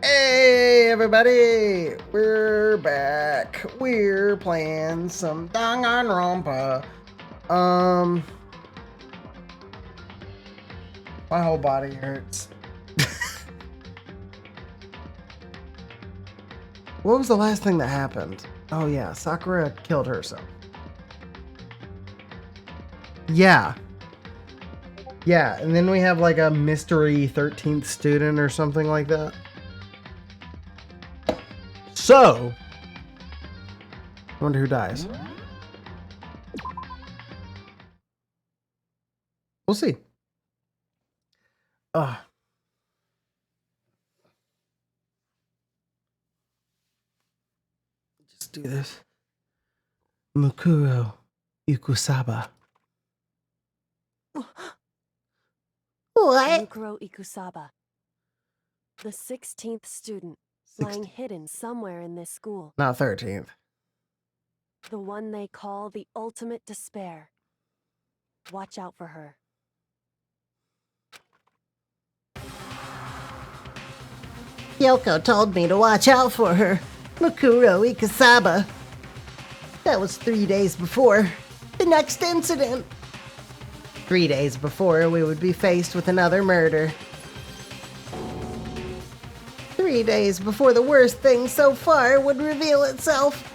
Hey everybody, we're back. We're playing some Danganronpa. My whole body hurts. What was the last thing that happened? Oh yeah, Sakura killed herself. Yeah, and then we have like a mystery 13th student or something like that. So, I wonder who dies. We'll see. Just do this. Mukuro Ikusaba. What? Mukuro Ikusaba, the 16th student, lying hidden somewhere in this school. Not 13th. The one they call the ultimate despair. Watch out for her. Kyoko told me to watch out for her. Mukuro Ikusaba. That was 3 days before the next incident. 3 days before we would be faced with another murder. 3 days before the worst thing so far would reveal itself.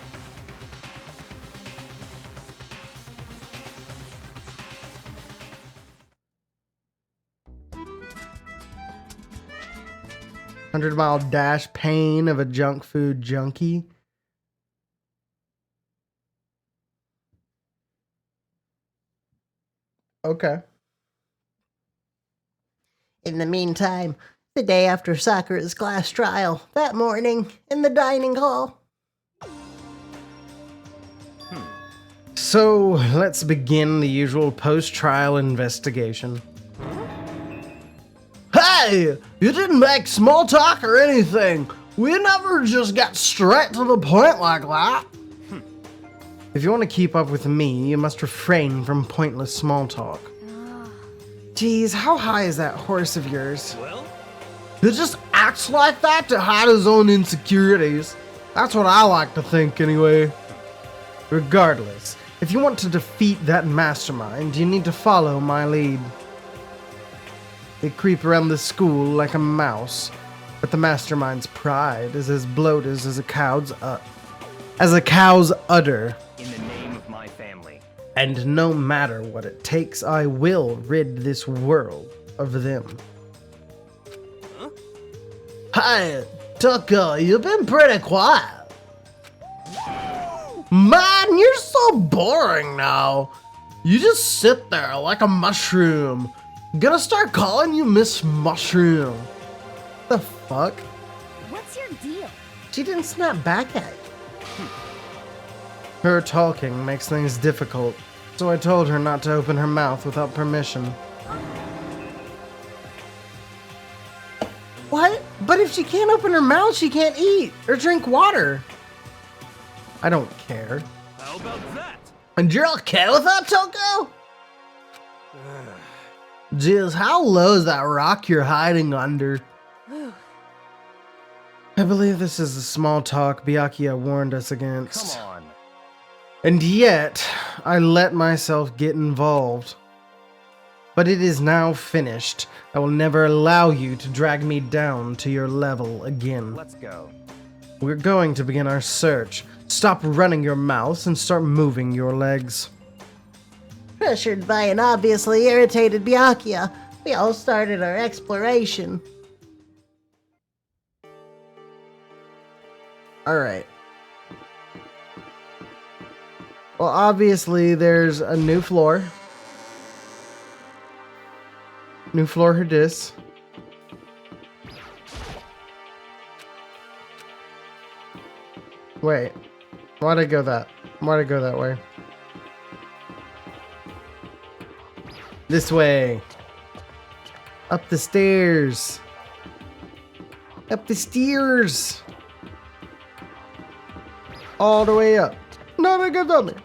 $100-mile dash pain of a junk food junkie. Okay. In the meantime, the day after Sakura's class trial, that morning, in the dining hall. So, let's begin the usual post-trial investigation. Hey! You didn't make small talk or anything! We never just got straight to the point like that! If you want to keep up with me, you must refrain from pointless small talk. Geez, how high is that horse of yours? Well? He just acts like that to hide his own insecurities. That's what I like to think anyway. Regardless, if you want to defeat that mastermind, you need to follow my lead. They creep around the school like a mouse, but the mastermind's pride is as bloated as a cow's udder. In the name of my family. And no matter what it takes, I will rid this world of them. Huh? Hey, Tucker, you've been pretty quiet. Man, you're so boring now. You just sit there like a mushroom. Gonna start calling you Miss Mushroom. The fuck? What's your deal? She didn't snap back at you. Her talking makes things difficult, so I told her not to open her mouth without permission. What? But if she can't open her mouth, she can't eat or drink water. I don't care. How about that? And you're okay with that, Toko? Jeez, how low is that rock you're hiding under? I believe this is the small talk Byakuya warned us against. Come on. And yet, I let myself get involved. But it is now finished. I will never allow you to drag me down to your level again. Let's go. We're going to begin our search. Stop running your mouth and start moving your legs. Pressured by an obviously irritated Byakuya, we all started our exploration. Alright. Well, obviously, there's a new floor. New floor Herdis. Wait. Why'd I go that way? This way. Up the stairs. Up the stairs. All the way up. No, no, go down there.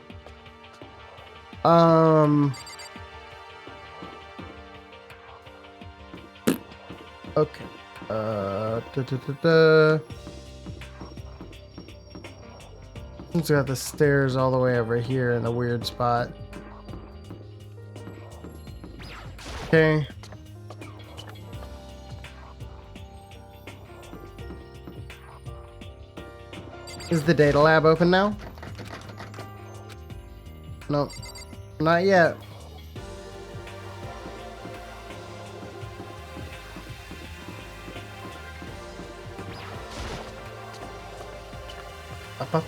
Okay. It's got the stairs all the way over here in the weird spot. Okay. Is the data lab open now? Nope. Not yet.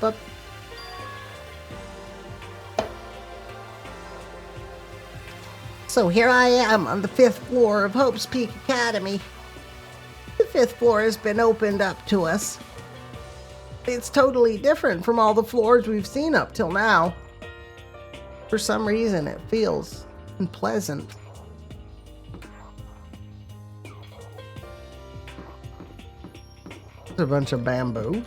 Up. So here I am on the 5th floor of Hope's Peak Academy. The 5th floor has been opened up to us. It's totally different from all the floors we've seen up till now. For some reason, it feels unpleasant. There's a bunch of bamboo.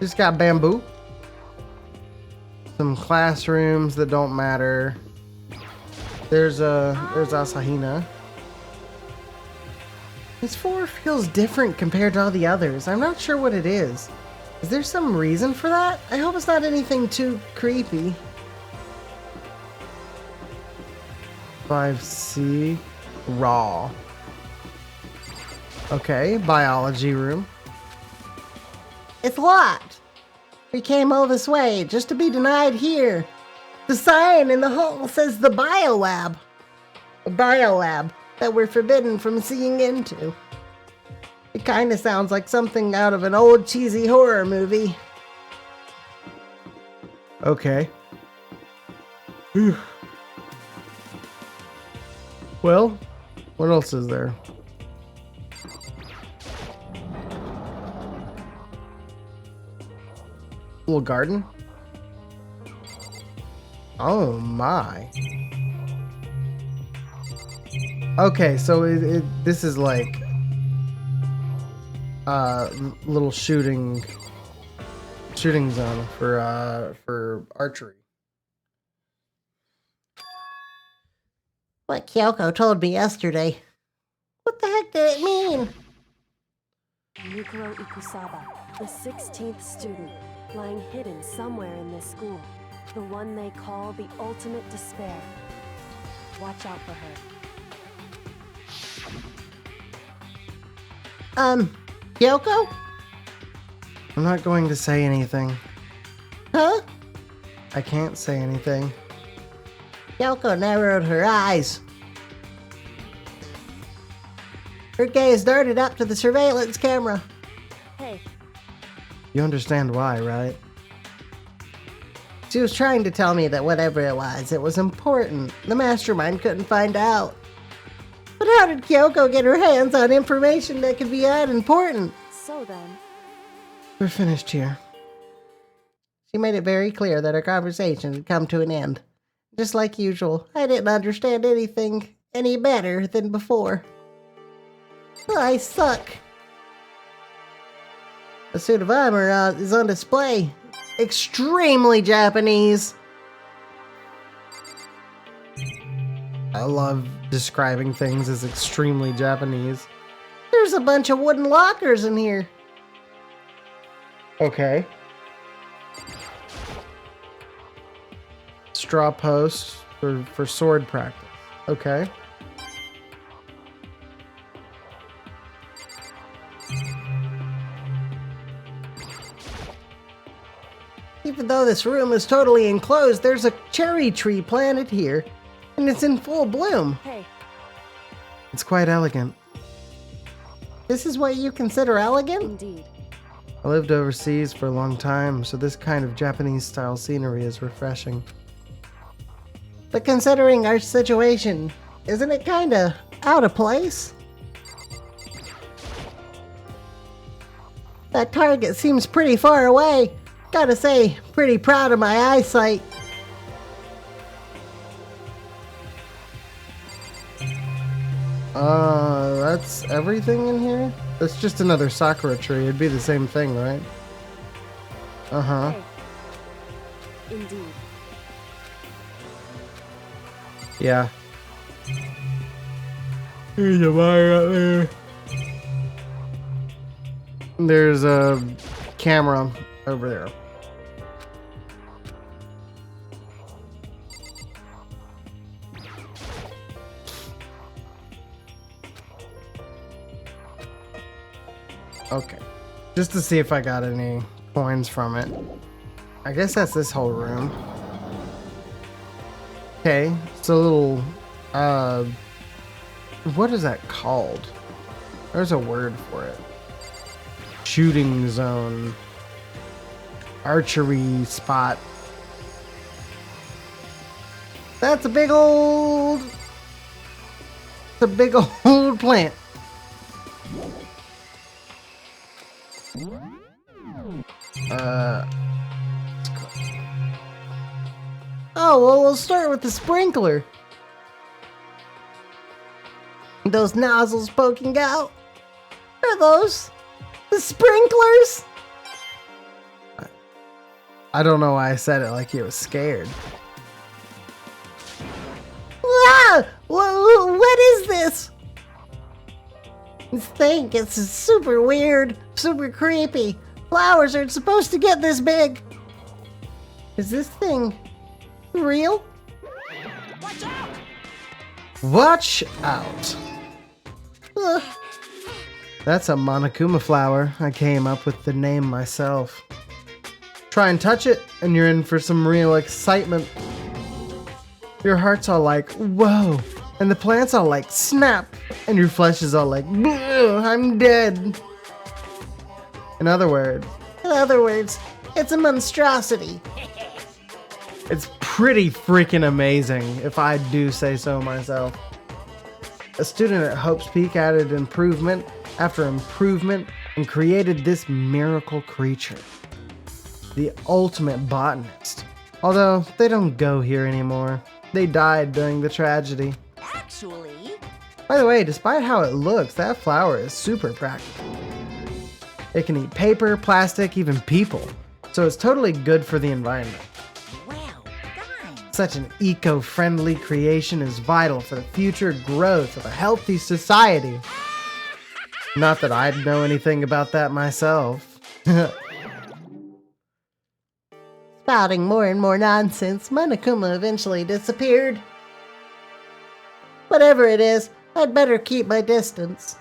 Just got bamboo. Some classrooms that don't matter. There's Asahina. This floor feels different compared to all the others. I'm not sure what it is. Is there some reason for that? I hope it's not anything too creepy. 5C. Raw. Okay, biology room. It's locked. We came all this way just to be denied here. The sign in the hall says the biolab. A biolab that we're forbidden from seeing into. It kind of sounds like something out of an old cheesy horror movie. Okay. Whew. Well, what else is there? Little garden? Oh my. Okay, so this is like little shooting zone for archery. What Kyoko told me yesterday. What the heck did it mean? Mikuro Ikusaba, the 16th student, lying hidden somewhere in this school. The one they call the ultimate despair. Watch out for her. Kyoko? I'm not going to say anything. Huh? I can't say anything. Kyoko narrowed her eyes. Her gaze darted up to the surveillance camera. Hey, You understand why, right? She was trying to tell me that whatever it was important. The mastermind couldn't find out. But how did Kyoko get her hands on information that could be that important? so then, We're finished here. She made it very clear that our conversation had come to an end. Just like usual, I didn't understand anything any better than before. I suck. The suit of armor is on display. Extremely Japanese. I love describing things as extremely Japanese. There's a bunch of wooden lockers in here. Okay. Straw posts for sword practice. Okay. Even though this room is totally enclosed, there's a cherry tree planted here, and it's in full bloom. hey, It's quite elegant. This is what you consider elegant? indeed. I lived overseas for a long time, so this kind of Japanese-style scenery is refreshing. But considering our situation, isn't it kinda out of place? That target seems pretty far away. Gotta say, pretty proud of my eyesight. That's everything in here? That's just another sakura tree. It'd be the same thing, right? Uh-huh. Hey, indeed. Yeah. There's a fire up there. There's a camera over there. Okay. Just to see if I got any coins from it. I guess that's this whole room. Okay. It's a little, what is that called? There's a word for it. Shooting zone. Archery spot. That's a big old... It's a big old plant. Oh, well, we'll start with the sprinkler. Those nozzles poking out. Are those the sprinklers? I don't know why I said it like he was scared. Ah! What is this? This thing is super weird, super creepy. Flowers aren't supposed to get this big. Is this thing real? Watch out! Watch out. Ugh. That's a Monokuma flower. I came up with the name myself. Try and touch it, and you're in for some real excitement. Your heart's all like, whoa, and the plant's all like, snap, and your flesh is all like, I'm dead. In other words, It's a monstrosity. it's pretty freaking amazing, if I do say so myself. A student at Hope's Peak added improvement after improvement and created this miracle creature. The ultimate botanist. Although, they don't go here anymore. They died during the tragedy. Actually, By the way, despite how it looks, that flower is super practical. It can eat paper, plastic, even people. So it's totally good for the environment. well done. Such an eco-friendly creation is vital for the future growth of a healthy society. Not that I'd know anything about that myself. Spouting more and more nonsense, Monokuma eventually disappeared. Whatever it is, I'd better keep my distance.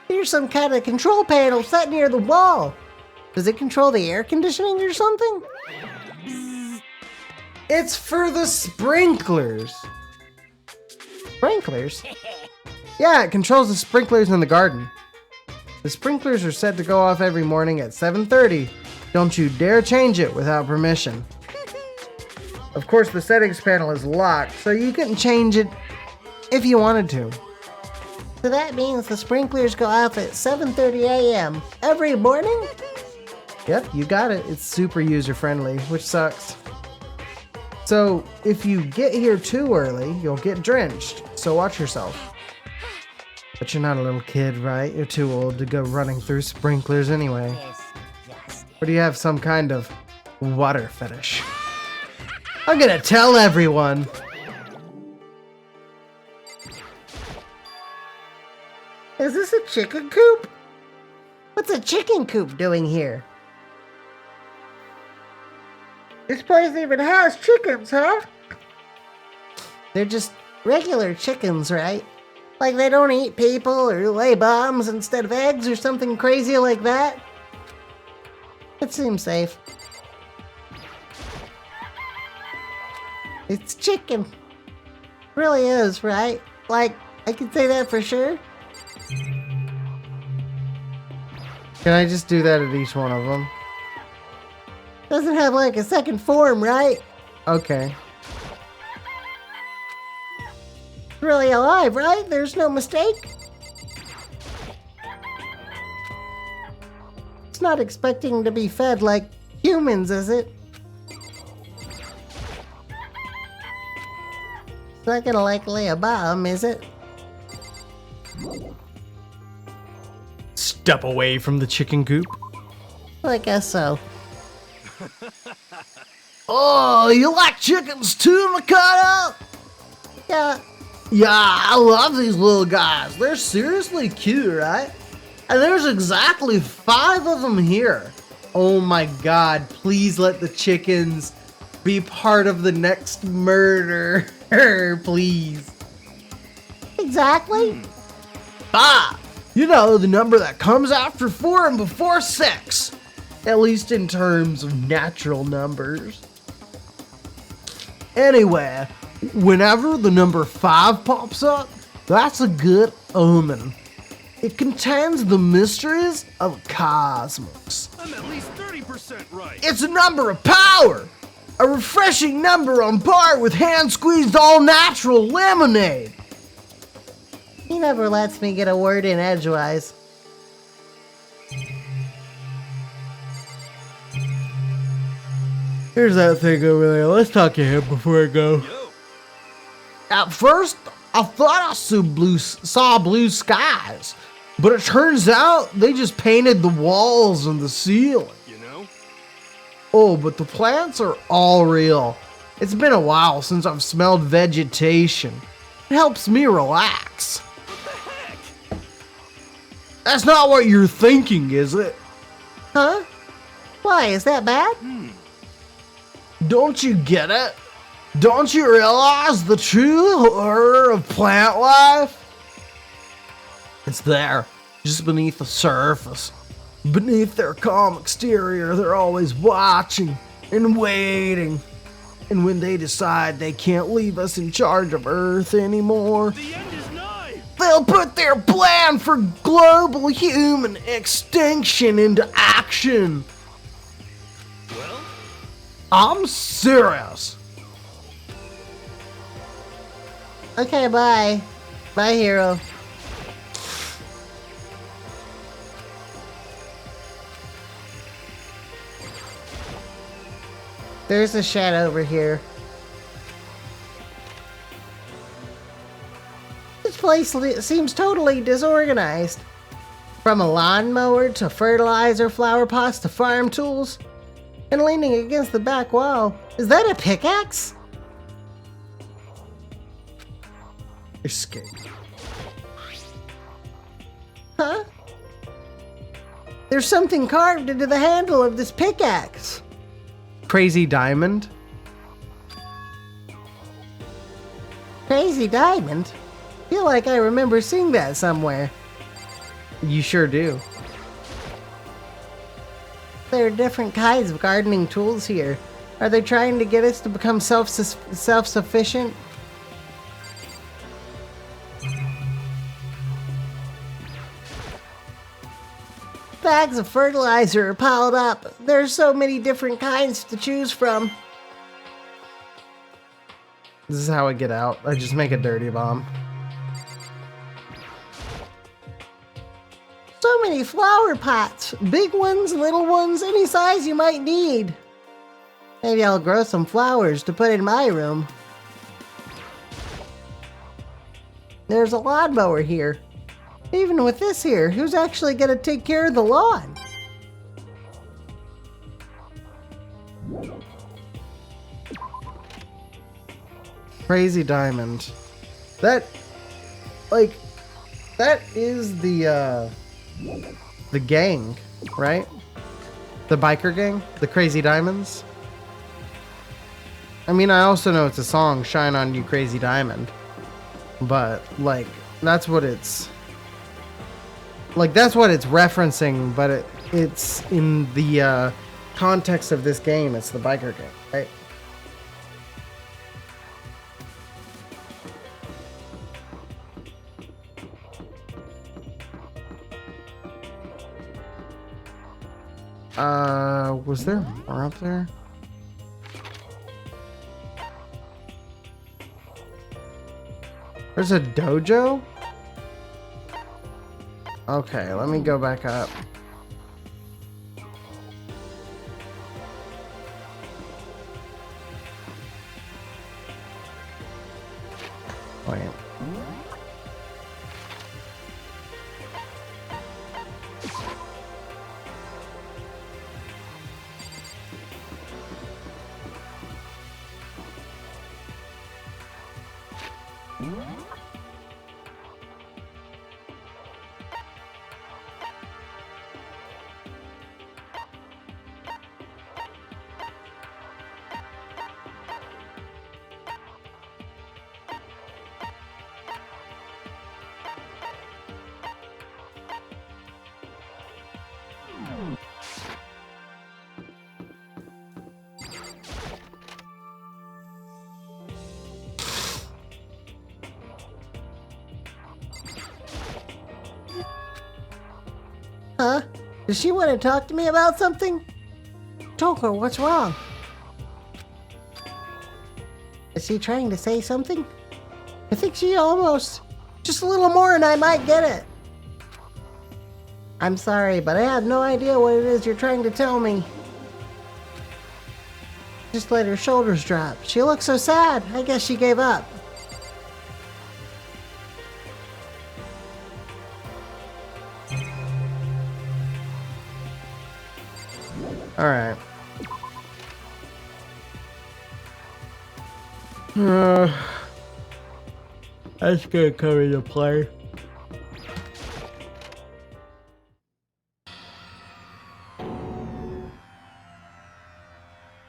Here's some kind of control panel set near the wall. Does it control the air conditioning or something? It's for the sprinklers. Sprinklers? Yeah, it controls the sprinklers in the garden. The sprinklers are set to go off every morning at 7:30. Don't you dare change it without permission. Of course, the settings panel is locked, so you can change it if you wanted to. So that means the sprinklers go off at 7:30 a.m. every morning? Yep, you got it. It's super user-friendly, which sucks. So, if you get here too early, you'll get drenched, so watch yourself. But you're not a little kid, right? You're too old to go running through sprinklers anyway. Yes, just Or do you have some kind of water fetish? I'm gonna tell everyone! Is this a chicken coop? What's a chicken coop doing here? This place even has chickens, huh? They're just regular chickens, right? Like they don't eat people or lay bombs instead of eggs or something crazy like that? It seems safe. It's chicken. Really is, right? Like, I can say that for sure. Can I just do that at each one of them? Doesn't have like a second form, right? Okay. It's really alive, right? There's no mistake. It's not expecting to be fed like humans, is it? It's not gonna like lay a bomb, is it? Step away from the chicken coop. I guess so. Oh, you like chickens too, Mikado? Yeah, Yeah, I love these little guys. They're seriously cute, right? And there's exactly 5 of them here. Oh my god, please let the chickens be part of the next murder. Please. exactly. 5. You know, the number that comes after 4 and before 6. At least in terms of natural numbers. Anyway, whenever the number 5 pops up, that's a good omen. It contains the mysteries of cosmos. I'm at least 30% right. It's a number of power! A refreshing number on par with hand-squeezed all-natural lemonade! He never lets me get a word in edgewise. Here's that thing over there. Let's talk to him before I go. Yo, At first, I thought I saw blue skies, but it turns out they just painted the walls and the ceiling. you know? Oh, but the plants are all real. It's been a while since I've smelled vegetation. It helps me relax. What the heck? That's not what you're thinking, is it? Huh? Why, is that bad? Don't you get it? Don't you realize the true horror of plant life? It's there, just beneath the surface. Beneath their calm exterior, they're always watching and waiting. And when they decide they can't leave us in charge of Earth anymore, The end is nigh. they'll put their plan for global human extinction into action. Well, I'm serious. Okay, bye. Bye, hero. There's a shed over here. This place seems totally disorganized. From a lawnmower to fertilizer flower pots to farm tools. And leaning against the back wall. Is that a pickaxe? Escape. Huh? There's something carved into the handle of this pickaxe. Crazy diamond. Crazy diamond? Feel like I remember seeing that somewhere. You sure do. There are different kinds of gardening tools here. Are they trying to get us to become self-sufficient? Bags of fertilizer are piled up. There's so many different kinds to choose from. This is how I get out. I just make a dirty bomb. So many flower pots. Big ones, little ones, any size you might need. Maybe I'll grow some flowers to put in my room. There's a lawnmower here. Even with this here, who's actually gonna take care of the lawn? Crazy diamond. That, like, that is the gang, right? The biker gang? The Crazy Diamonds? I mean, I also know it's a song, Shine On You Crazy Diamond. But, like, that's what it's... Like, that's what it's referencing, but it's in the context of this game, it's the biker gang, right? Was there more up there? There's a dojo? Okay, let me go back up. Wait. Huh? Does she want to talk to me about something? Kyoko, what's wrong? Is she trying to say something? I think she almost... Just a little more and I might get it. I'm sorry, but I have no idea what it is you're trying to tell me. Just let her shoulders drop. She looks so sad. I guess she gave up. Alright. That's gonna come into play.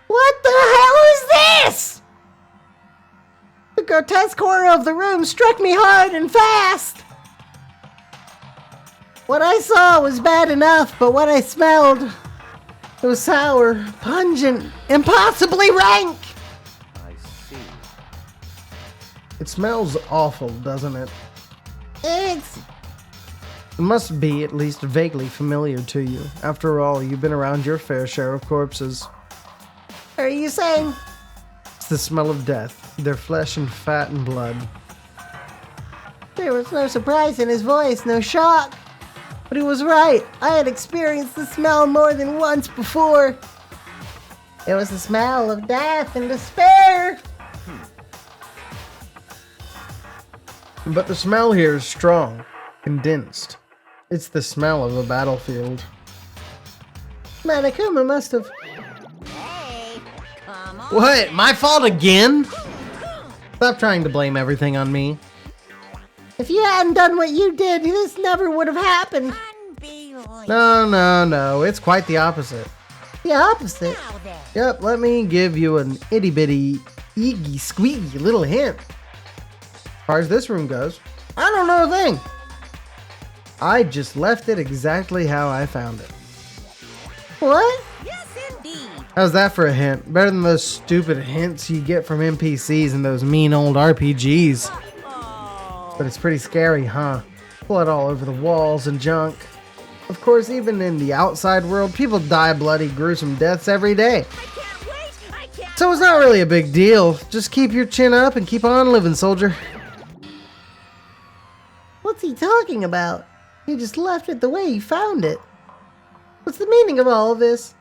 What the hell is this? The grotesque horror of the room struck me hard and fast. What I saw was bad enough, but what I smelled, it was sour, pungent, impossibly rank. I see. It smells awful, doesn't it? It must be at least vaguely familiar to you. After all, you've been around your fair share of corpses. Are you saying? It's the smell of death, their flesh and fat and blood. There was no surprise in his voice, no shock. But he was right. I had experienced the smell more than once before. It was the smell of death and despair. But the smell here is strong, condensed. It's the smell of a battlefield. Monokuma must have... Hey, come on. What? My fault again? Stop trying to blame everything on me. If you hadn't done what you did, this never would have happened. Unbelievable. No. It's quite the opposite. The opposite. Now then. Yep, let me give you an itty bitty, eegy squeaky little hint. As far as this room goes, I don't know a thing. I just left it exactly how I found it. What? Yes, indeed. How's that for a hint? Better than those stupid hints you get from NPCs and those mean old RPGs. Oh. But it's pretty scary, huh? Blood all over the walls and junk. Of course, even in the outside world, people die bloody, gruesome deaths every day. I can't wait. I can't. So it's not really a big deal. Just keep your chin up and keep on living, soldier. What's he talking about? He just left it the way he found it. What's the meaning of all of this?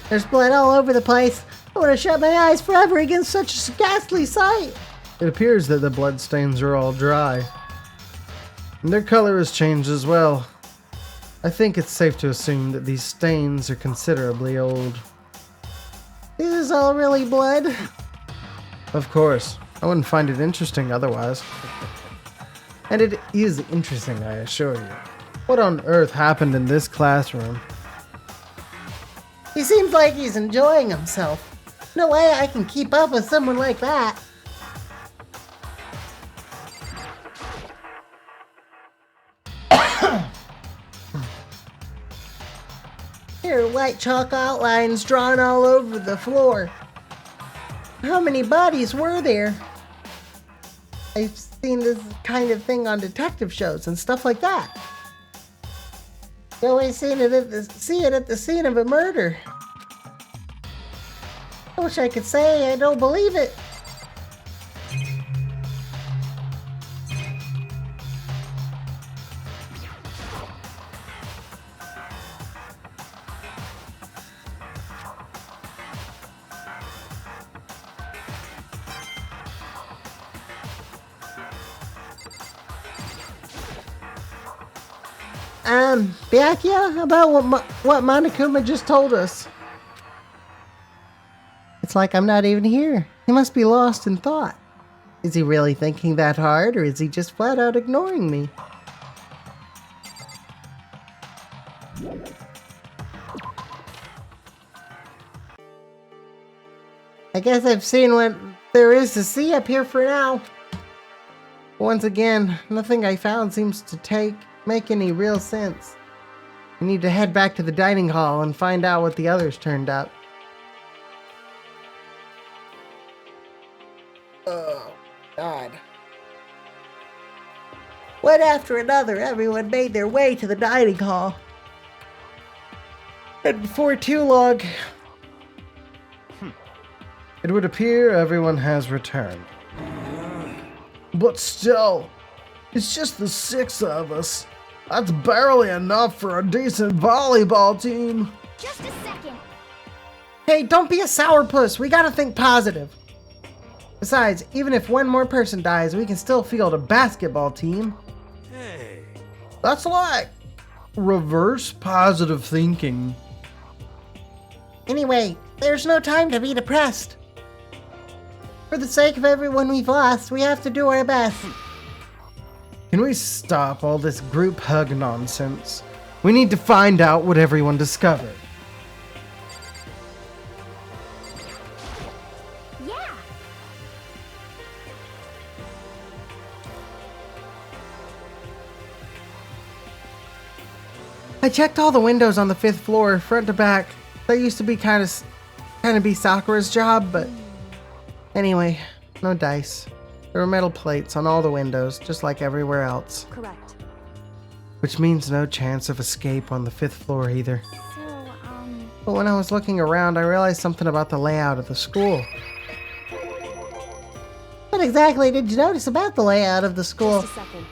There's blood all over the place. I want to shut my eyes forever against such a ghastly sight. It appears that the bloodstains are all dry. And their color has changed as well. I think it's safe to assume that these stains are considerably old. This is all really blood. Of course. I wouldn't find it interesting otherwise. And it is interesting, I assure you. What on earth happened in this classroom? He seems like he's enjoying himself. No way I can keep up with someone like that. Here are white chalk outlines drawn all over the floor. How many bodies were there? I've seen this kind of thing on detective shows and stuff like that. You always see it at the scene of a murder. I wish I could say I don't believe it. Byakuya, about what Monokuma just told us. It's like I'm not even here. He must be lost in thought. Is he really thinking that hard, or is he just flat out ignoring me? I guess I've seen what there is to see up here for now. Once again, nothing I found seems to make any real sense. I need to head back to the dining hall and find out what the others turned up. Oh, God. One after another, everyone made their way to the dining hall. And before too long, It would appear everyone has returned. But still, it's just the 6 of us. That's barely enough for a decent volleyball team. Just a second. hey, don't be a sourpuss. We gotta think positive. Besides, even if one more person dies, we can still field a basketball team. Hey. That's like reverse positive thinking. Anyway, there's no time to be depressed. For the sake of everyone we've lost, we have to do our best. Can we stop all this group hug nonsense? We need to find out what everyone discovered. Yeah. I checked all the windows on the 5th floor, front to back. That used to be kind of be Sakura's job, but anyway, no dice. There were metal plates on all the windows, just like everywhere else. Correct. Which means no chance of escape on the 5th floor either. So, But when I was looking around, I realized something about the layout of the school. What exactly did you notice about the layout of the school? Just a second.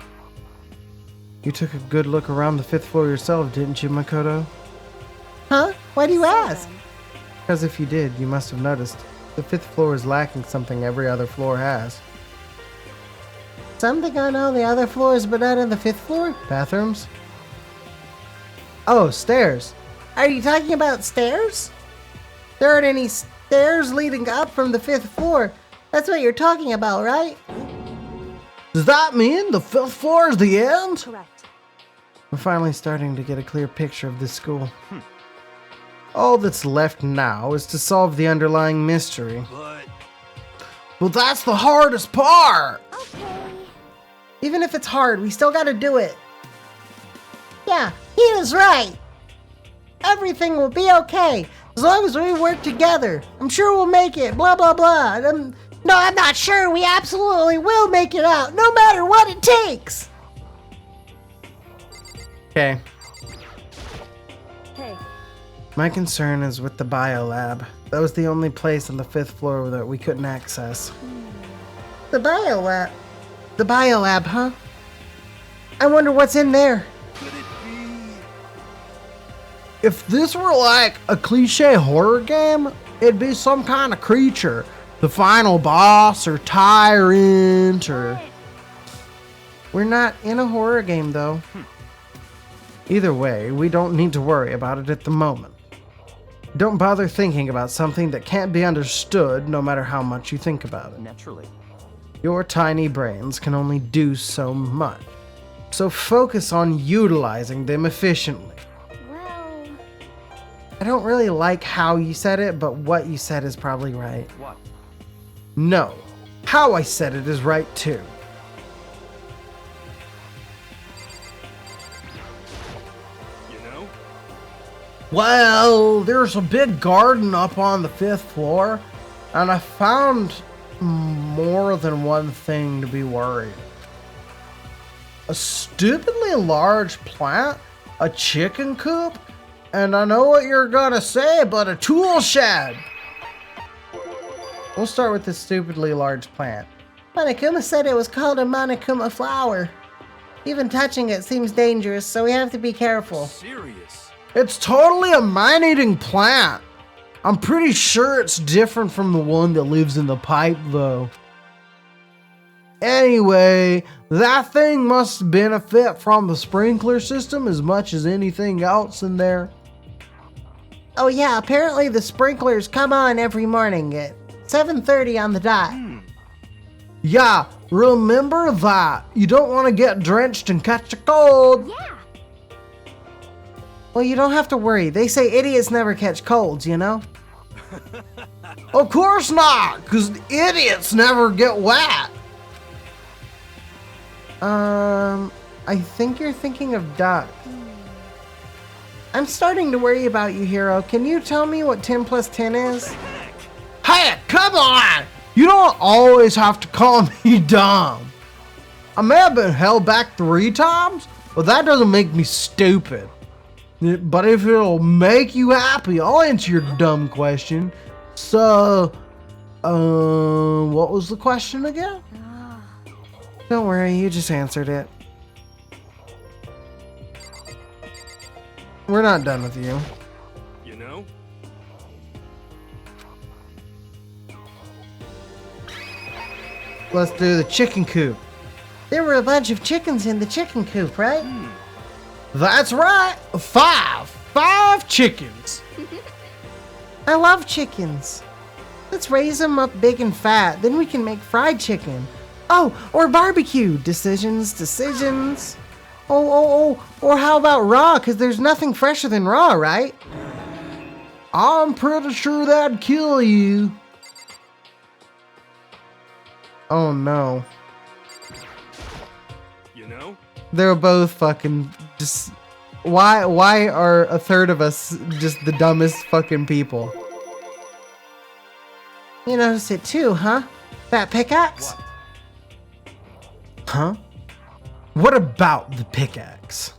You took a good look around the 5th floor yourself, didn't you, Makoto? Huh? Why do you ask? Because if you did, you must have noticed. The 5th floor is lacking something every other floor has. Something on all the other floors, but not on the 5th floor? Bathrooms? Oh, stairs. Are you talking about stairs? There aren't any stairs leading up from the 5th floor. That's what you're talking about, right? Does that mean the 5th floor is the end? Correct. We're finally starting to get a clear picture of this school. All that's left now is to solve the underlying mystery. But Well, that's the hardest part! okay. Even if it's hard, we still gotta do it. Yeah, he is right. Everything will be okay as long as we work together. I'm sure we'll make it, blah, blah, blah. No, I'm not sure. We absolutely will make it out, no matter what it takes. Okay. Hey, My concern is with the biolab. That was the only place on the 5th floor that we couldn't access. The biolab. The biolab, huh? I wonder what's in there. could it be? If this were like a cliche horror game, it'd be some kind of creature. The final boss or tyrant or... We're not in a horror game though. Either way, we don't need to worry about it at the moment. Don't bother thinking about something that can't be understood no matter how much you think about it. Naturally. Your tiny brains can only do so much. So focus on utilizing them efficiently. Well, I don't really like how you said it, but what you said is probably right. What? No, how I said it is right too. You know? Well, there's a big garden up on the 5th floor, and I found more than one thing to be worried. A stupidly large plant, a chicken coop, and I know what you're gonna say, but a tool shed. We'll start with this stupidly large plant. Monokuma said it was called a Monokuma flower. Even touching it seems dangerous, so we have to be careful. Serious. It's totally a man-eating plant. I'm pretty sure it's different from the one that lives in the pipe, though. Anyway, that thing must benefit from the sprinkler system as much as anything else in there. Oh yeah, apparently the sprinklers come on every morning at 7:30 on the dot. Yeah, remember that. You don't want to get drenched and catch a cold. Yeah. Well, you don't have to worry. They say idiots never catch colds, you know? Of course not, because idiots never get wet. I think you're thinking of duck. I'm starting to worry about you, Hero. Can you tell me what 10 plus 10 is? Hey, come on! You don't always have to call me dumb. I may have been held back 3 times, but that doesn't make me stupid. But if it'll make you happy, I'll answer your dumb question. So, what was the question again? Don't worry, you just answered it. We're not done with you. You know? Let's do the chicken coop. There were a bunch of chickens in the chicken coop, right? That's right, 5. 5 chickens. I love chickens. Let's raise them up big and fat, then we can make fried chicken. Oh, or barbecue. Decisions. Oh, or how about raw? Because there's nothing fresher than raw, right? I'm pretty sure that'd kill you. Oh no. You know? They're both fucking just... Why are a third of us just the dumbest fucking people? You notice it too, huh? That pickaxe? Huh? What about the pickaxe?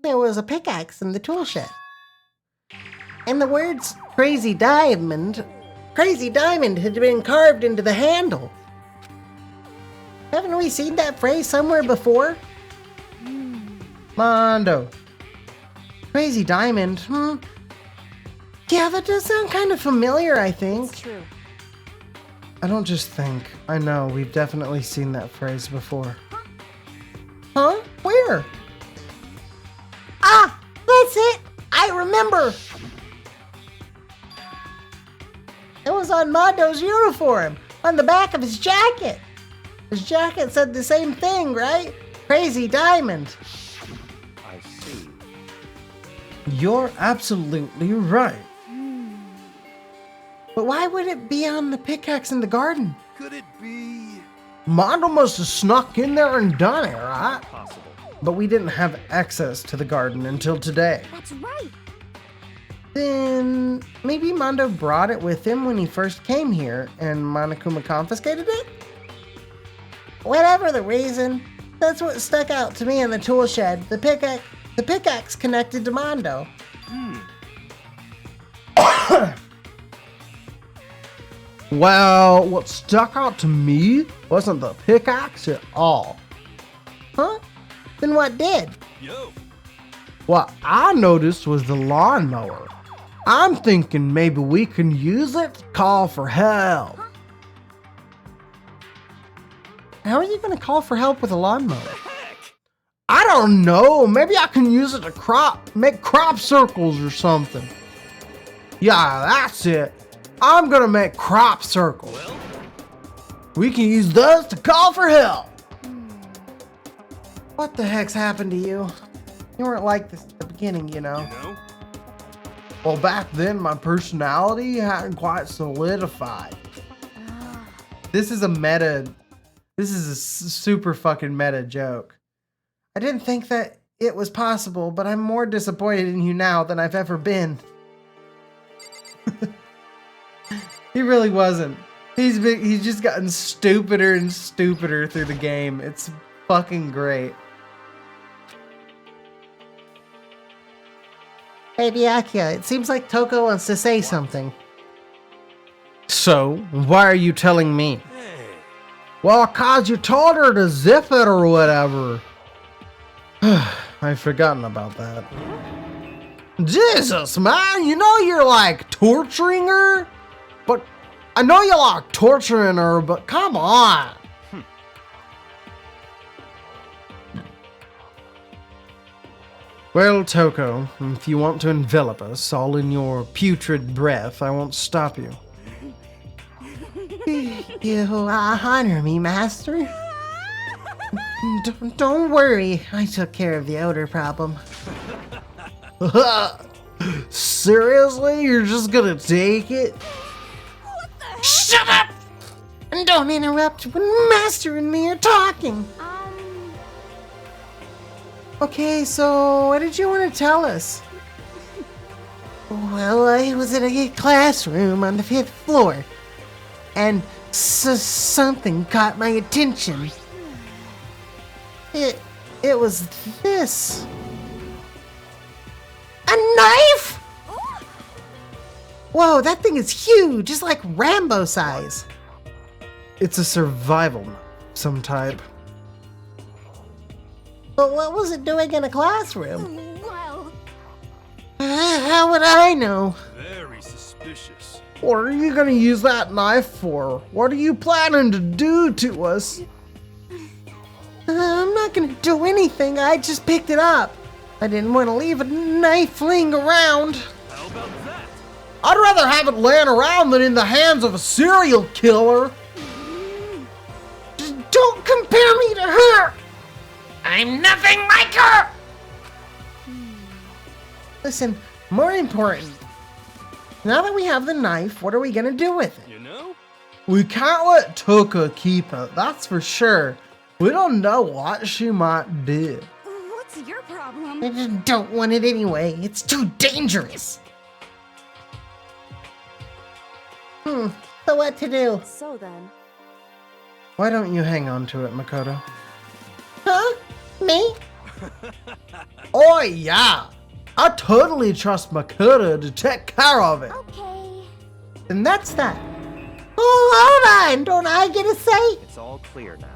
There was a pickaxe in the tool shed. And the words Crazy Diamond had been carved into the handle. Haven't we seen that phrase somewhere before? Mondo. Crazy Diamond, Yeah, that does sound kind of familiar, I think. It's true. I don't just think. I know, we've definitely seen that phrase before. Huh? Where? Ah, that's it! I remember! It was on Mondo's uniform, on the back of his jacket. His jacket said the same thing, right? Crazy Diamond. I see. You're absolutely right. But why would it be on the pickaxe in the garden? Could it be Mondo must have snuck in there and done it, right? possible? But we didn't have access to the garden until today. That's right. Then maybe Mondo brought it with him when he first came here and Monokuma confiscated it? Whatever the reason, that's what stuck out to me in the tool shed. The pickaxe connected to Mondo. Well, what stuck out to me wasn't the pickaxe at all. Huh? Then what did? Yo! What I noticed was the lawnmower. I'm thinking maybe we can use it to call for help. How are you going to call for help with a lawnmower? I don't know. Maybe I can use it to make crop circles or something. Yeah, that's it. I'm gonna make crop circles. Well, We can use those to call for help. What the heck's happened to you? You weren't like this at the beginning, you know. you know? Well, back then my personality hadn't quite solidified. This is a super fucking meta joke. I didn't think that it was possible, but I'm more disappointed in you now than I've ever been. He really wasn't. He's just gotten stupider and stupider through the game. It's fucking great. Hey, Byakuya, it seems like Toko wants to say something. So, why are you telling me? Hey, Well, cause you told her to zip it or whatever. I've forgotten about that. Jesus, man, you know you're like torturing her? But I know you like torturing her, but come on. Well, Toko, if you want to envelop us all in your putrid breath, I won't stop you. You honor me, Master. Don't worry, I took care of the odor problem. Seriously? You're just gonna take it? Shut up! And don't interrupt when Master and me are talking. Okay, so what did you want to tell us? Well, I was in a classroom on the 5th floor, and something caught my attention. It was this. A knife? Whoa, that thing is huge. It's like Rambo size. It's a survival knife, some type. But what was it doing in a classroom? Well, How would I know? Very suspicious. What are you gonna use that knife for? What are you planning to do to us? I'm not gonna do anything. I just picked it up. I didn't want to leave a knife laying around. How about that? I'd rather have it laying around than in the hands of a serial killer. Just don't compare me to her. I'm nothing like her. Listen, more important. Now that we have the knife, what are we gonna do with it? You know? We can't let Toka keep it, that's for sure. We don't know what she might do. what's your problem? I just don't want it anyway. It's too dangerous. So what to do? So then, Why don't you hang on to it, Makoto? Huh? Me? Oh yeah! I totally trust Makoto to take care of it. Okay. And that's that. Oh, hold on. Don't I get a say? It's all clear now.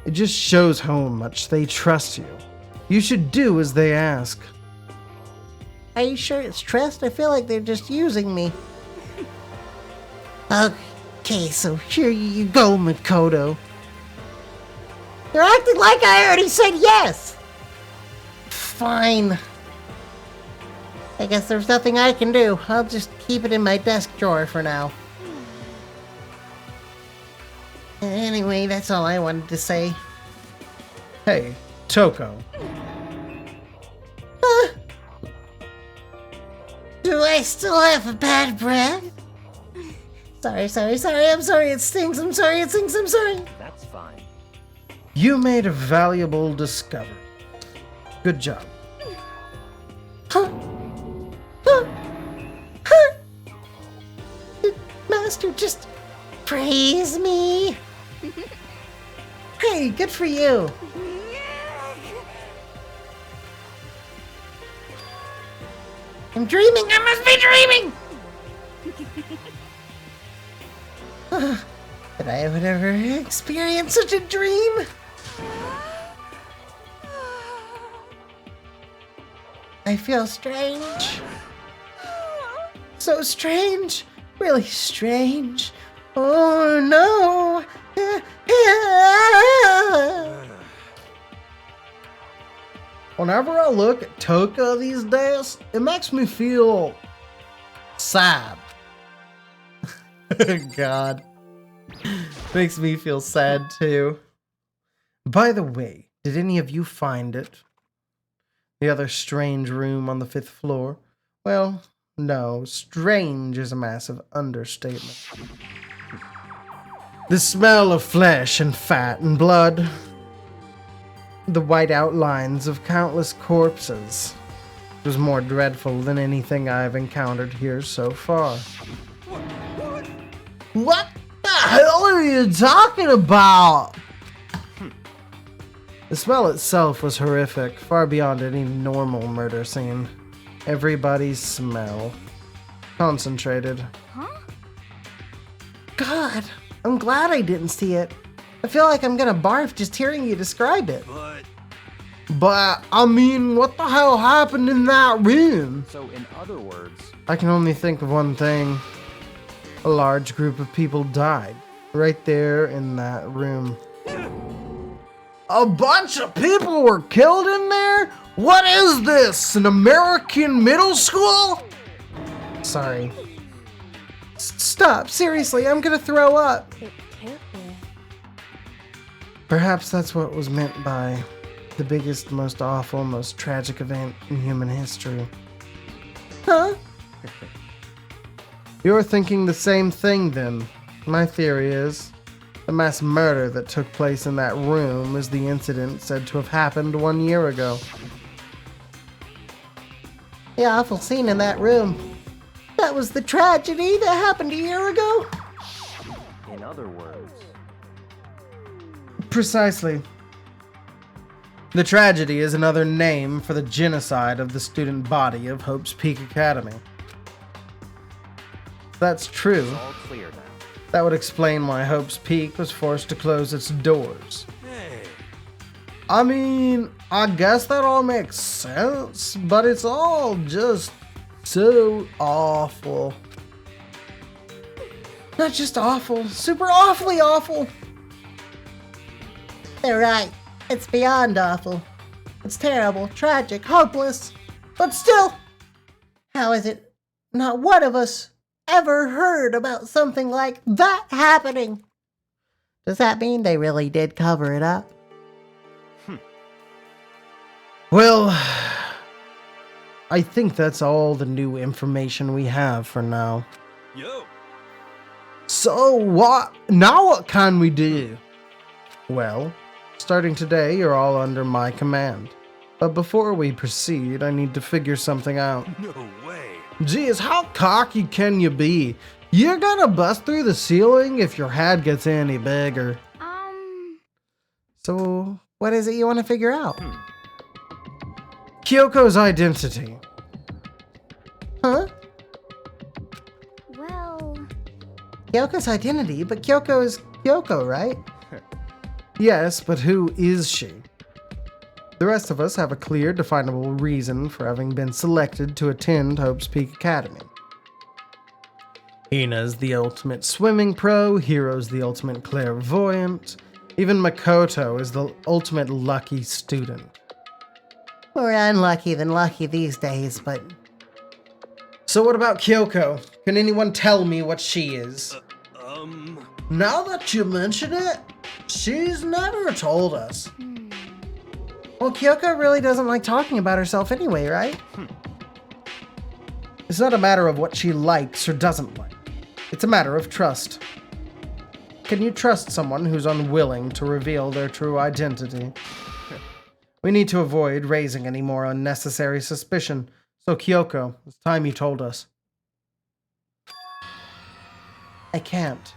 It just shows how much they trust you. You should do as they ask. Are you sure it's trust? I feel like they're just using me. Okay, so here you go, Makoto. You're acting like I already said yes. Fine. I guess there's nothing I can do. I'll just keep it in my desk drawer for now. Anyway, that's all I wanted to say. Hey, Toko. Do I still have a bad breath? Sorry. I'm sorry, it stings. I'm sorry, it stings. I'm sorry. That's fine. You made a valuable discovery. Good job. Huh? Huh? Huh? Did Master just praise me? Hey, good for you. I'm dreaming. I must be dreaming. That I would ever experience such a dream. I feel strange. So strange. Really strange. Oh no. Whenever I look at Toka these days, it makes me feel sad. God. Makes me feel sad too. By the way, did any of you find it? The other strange room on the 5th floor? Well, no, strange is a massive understatement. The smell of flesh and fat and blood. The white outlines of countless corpses. It was more dreadful than anything I've encountered here so far. What the hell are you talking about? The smell itself was horrific, far beyond any normal murder scene. Everybody's smell. Concentrated. God, I'm glad I didn't see it. I feel like I'm gonna barf just hearing you describe it. But, I mean, what the hell happened in that room? So, in other words, I can only think of one thing. A large group of people died right there in that room. A bunch of people were killed in there? What is this? An American middle school? Sorry. Stop, seriously, I'm gonna throw up. It can't be. Perhaps that's what was meant by the biggest, most awful, most tragic event in human history. Huh? You're thinking the same thing then. My theory is the mass murder that took place in that room is the incident said to have happened 1 year ago. The awful scene in that room. That was the tragedy that happened a year ago? In other words, Precisely. The tragedy is another name for the genocide of the student body of Hope's Peak Academy. If that's true, all clear now. that would explain why Hope's Peak was forced to close its doors. Hey, I mean, I guess that all makes sense, but it's all just so awful. Not just awful, super awfully awful. They're right. It's beyond awful. It's terrible, tragic, hopeless. But still, how is it not one of us ever heard about something like that happening? Does that mean they really did cover it up? Well, I think that's all the new information we have for now. yo, So what? Now what can we do? Well, starting today, you're all under my command. But before we proceed, I need to figure something out. no way. Geez, how cocky can you be? You're gonna bust through the ceiling if your head gets any bigger. So, what is it you want to figure out? Kyoko's identity. Huh? Well, Kyoko's identity? But Kyoko is Kyoko, right? Yes, but who is she? The rest of us have a clear, definable reason for having been selected to attend Hope's Peak Academy. Hina's the ultimate swimming pro, Hiro's the ultimate clairvoyant, even Makoto is the ultimate lucky student. More unlucky than lucky these days, but So what about Kyoko? Can anyone tell me what she is? Um, Now that you mention it, she's never told us. well, Kyoko really doesn't like talking about herself anyway, right? It's not a matter of what she likes or doesn't like. It's a matter of trust. Can you trust someone who's unwilling to reveal their true identity? We need to avoid raising any more unnecessary suspicion. So Kyoko, it's time you told us. I can't.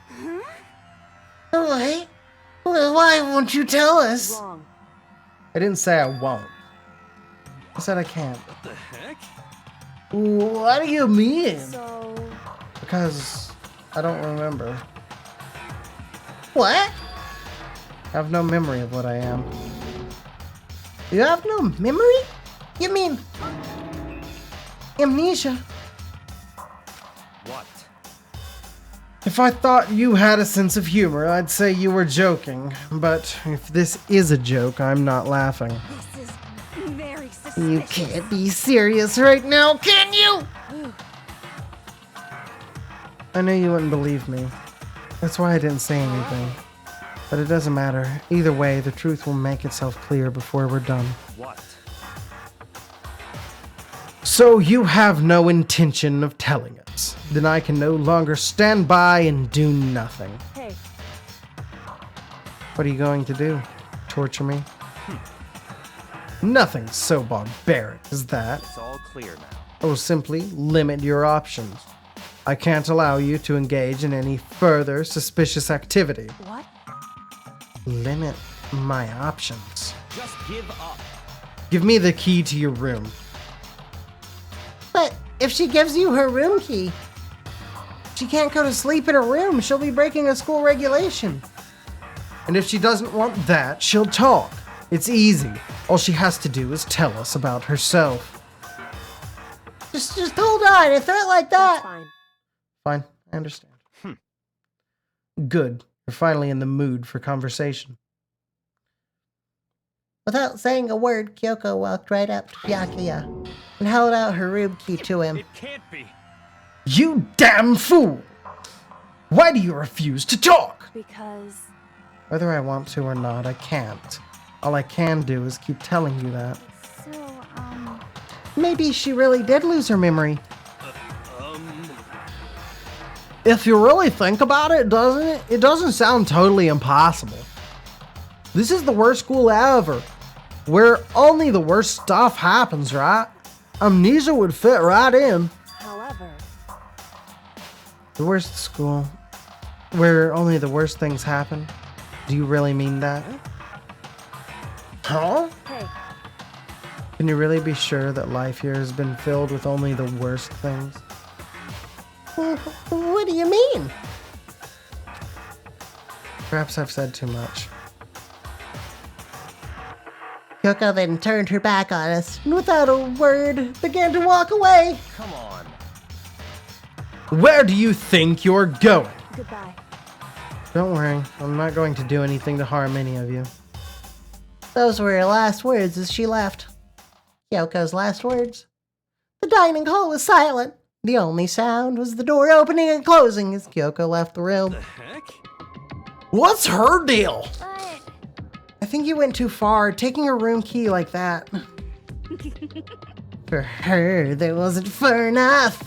Why? Well, why won't you tell us? Wrong. I didn't say I won't. I said I can't. what the heck? What do you mean? So, Because I don't remember. What? I have no memory of what I am. You have no memory? You mean amnesia? What? If I thought you had a sense of humor, I'd say you were joking. But if this is a joke, I'm not laughing. this is very suspicious. You can't be serious right now, can you? I knew you wouldn't believe me. That's why I didn't say anything. But it doesn't matter. Either way, the truth will make itself clear before we're done. What? So you have no intention of telling us. Then I can no longer stand by and do nothing. hey, What are you going to do? Torture me? Nothing so barbaric as that. It's all clear now. I will simply limit your options. I can't allow you to engage in any further suspicious activity. what? Limit my options. Just give up. Give me the key to your room. But if she gives you her room key, she can't go to sleep in her room. She'll be breaking a school regulation. And if she doesn't want that, she'll talk. It's easy. All she has to do is tell us about herself. Just hold on. It's not like That's that. fine. Fine, I understand. Good. You're finally in the mood for conversation. Without saying a word, Kyoko walked right up to Byakuya and held out her rube key to him. It can't be. You damn fool! Why do you refuse to talk? Because Whether I want to or not, I can't. All I can do is keep telling you that. so, Maybe she really did lose her memory. Um, If you really think about it, it doesn't sound totally impossible. This is the worst school ever, where only the worst stuff happens, right? Amnesia would fit right in. however, The worst school, where only the worst things happen? Do you really mean that? Huh? hey, Can you really be sure that life here has been filled with only the worst things? What do you mean? Perhaps I've said too much. Kyoko then turned her back on us and without a word began to walk away. Come on. Where do you think you're going? goodbye. Don't worry, I'm not going to do anything to harm any of you. Those were her last words as she left. Kyoko's last words. The dining hall was silent. The only sound was the door opening and closing as Kyoko left the room. the heck? What's her deal? But I think you went too far, taking her room key like that. For her, that wasn't far enough.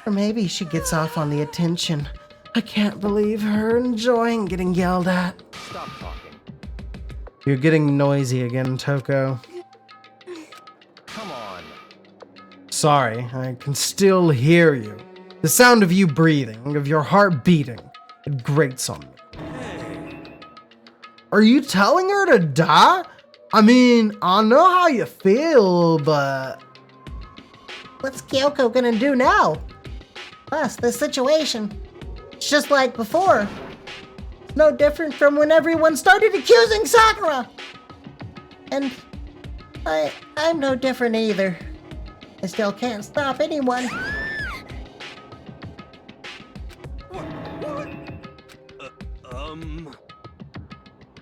Or maybe she gets off on the attention. I can't believe her enjoying getting yelled at. Stop talking. You're getting noisy again, Toko. Come on. Sorry, I can still hear you. The sound of you breathing, of your heart beating, it grates on me. Are you telling her to die? I mean, I know how you feel, but... What's Kyoko gonna do now? Plus, this situation. It's just like before. It's no different from when everyone started accusing Sakura. And I'm no different either. I still can't stop anyone.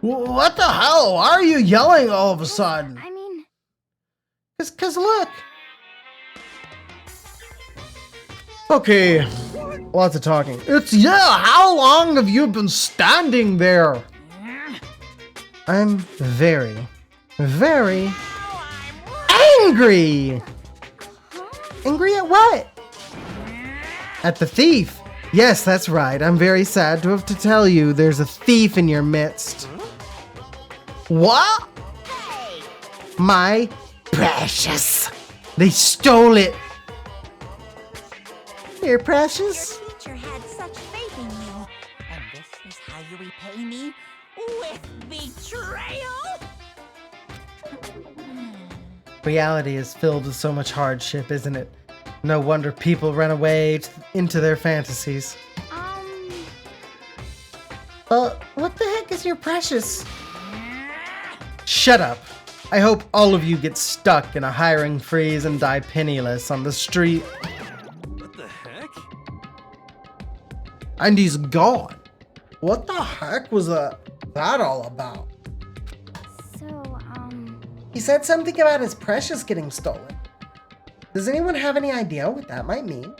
What the hell? Why are you yelling all of a sudden? I mean, Cause look. Okay, lots of talking. How long have you been standing there? I'm very, very angry. Angry at what? At the thief. Yes, that's right. I'm very sad to have to tell you there's a thief in your midst. What? My precious. They stole it. You're precious? Your teacher had such faith in you. And this is how you repay me? With betrayal? Reality is filled with so much hardship, isn't it? No wonder people run away into their fantasies. Well, what the heck is your precious? Shut up. I hope all of you get stuck in a hiring freeze and die penniless on the street. What the heck? And he's gone. What the heck was that all about? so, He said something about his precious getting stolen. Does anyone have any idea what that might mean?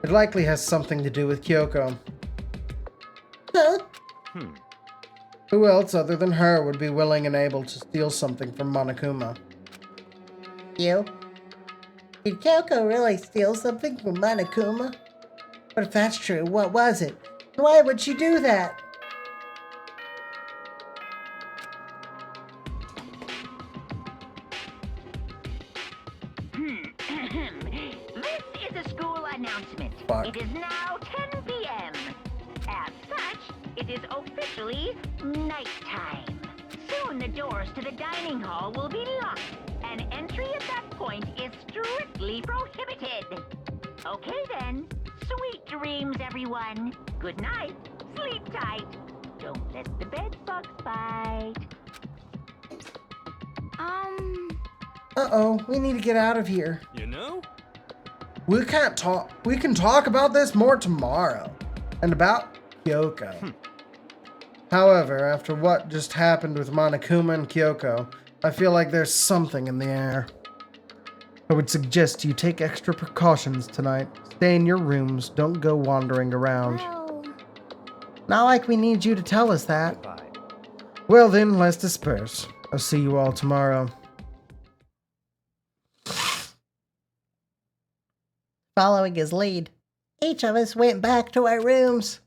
It likely has something to do with Kyoko. Huh? Who else other than her would be willing and able to steal something from Monokuma? You? Did Kyoko really steal something from Monokuma? But if that's true, what was it? Why would she do that? This is a school announcement. Fuck. It is now 10 p.m. As such, it is officially nighttime. Soon the doors to the dining hall will be locked, and entry at that point is strictly prohibited. Okay then. Sweet dreams, everyone. Good night. Sleep tight. Don't let the bed bugs bite. Uh-oh, we need to get out of here. You know? We can't talk. We can talk about this more tomorrow. and about Kyoko. However, after what just happened with Monokuma and Kyoko, I feel like there's something in the air. I would suggest you take extra precautions tonight. Stay in your rooms, don't go wandering around. Well, Not like we need you to tell us that. Goodbye. Well then, let's disperse. I'll see you all tomorrow. Following his lead, each of us went back to our rooms.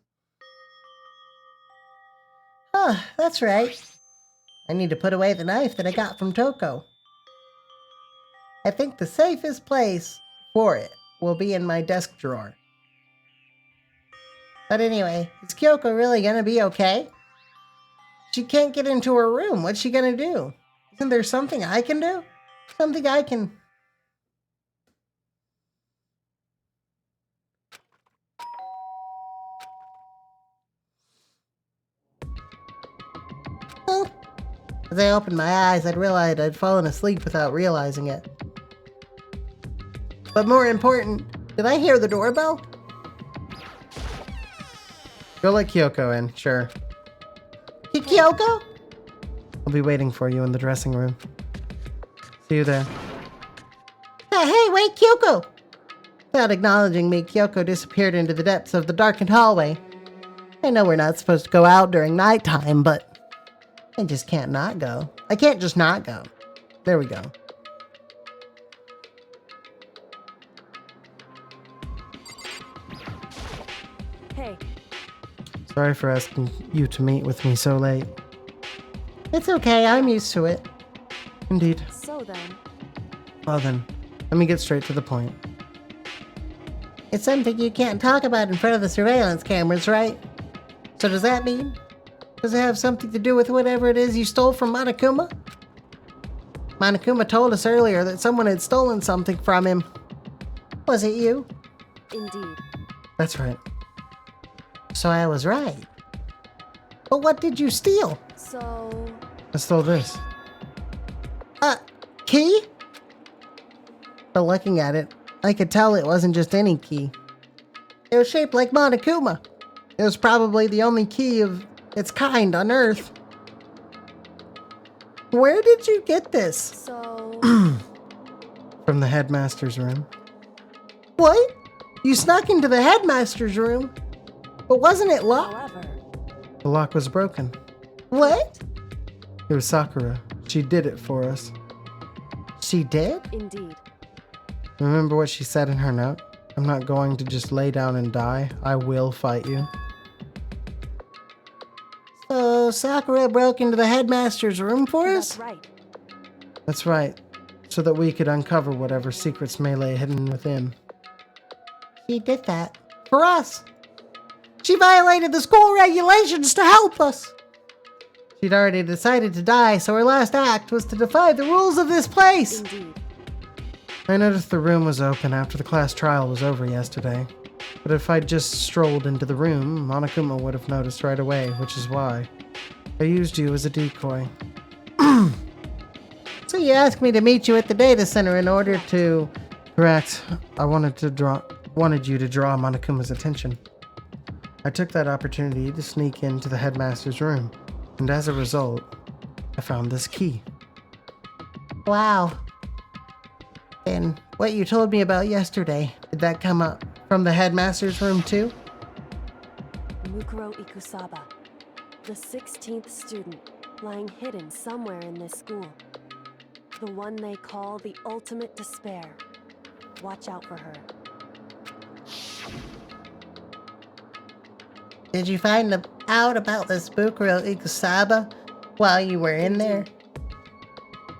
Oh, that's right. I need to put away the knife that I got from Toko. I think the safest place for it will be in my desk drawer. But anyway, is Kyoko really gonna be okay? She can't get into her room. What's she gonna do? Isn't there something I can do? Something I can... Huh? As I opened my eyes, I'd realized I'd fallen asleep without realizing it. But more important, did I hear the doorbell? Go let Kyoko in, sure. Kyoko? I'll be waiting for you in the dressing room. See you there. Hey, wait, Kyoko! Without acknowledging me, Kyoko disappeared into the depths of the darkened hallway. I know we're not supposed to go out during nighttime, but I just can't not go. I can't just not go. There we go. hey, Sorry for asking you to meet with me so late. It's okay, I'm used to it. Indeed. so then, Well then, let me get straight to the point. It's something you can't talk about in front of the surveillance cameras, right? So does that mean? Does it have something to do with whatever it is you stole from Monokuma? Monokuma told us earlier that someone had stolen something from him. Was it you? indeed. That's right. So I was right. But what did you steal? So, I stole this. Key? But looking at it, I could tell it wasn't just any key. It was shaped like Monokuma. It was probably the only key of its kind on Earth. Where did you get this? so, From the headmaster's room. What? You snuck into the headmaster's room? But wasn't it locked? however, The lock was broken. What? It was Sakura. She did it for us. She did? indeed. Remember what she said in her note? I'm not going to just lay down and die. I will fight you. So Sakura broke into the headmaster's room for us? That's right. That's right. So that we could uncover whatever secrets may lay hidden within. She did that. For us. She violated the school regulations to help us. She'd already decided to die, so her last act was to defy the rules of this place. Indeed. I noticed the room was open after the class trial was over yesterday. But if I'd just strolled into the room, Monokuma would have noticed right away, which is why I used you as a decoy. So you asked me to meet you at the data center in order to... Correct. I wanted you to draw Monokuma's attention. I took that opportunity to sneak into the headmaster's room, and as a result, I found this key. Wow. And what you told me about yesterday, did that come up from the headmaster's room too? Mukuro Ikusaba, the 16th student, lying hidden somewhere in this school. The one they call the ultimate despair. Watch out for her. Did you find out about this Bukuro Ikusaba while you were in there?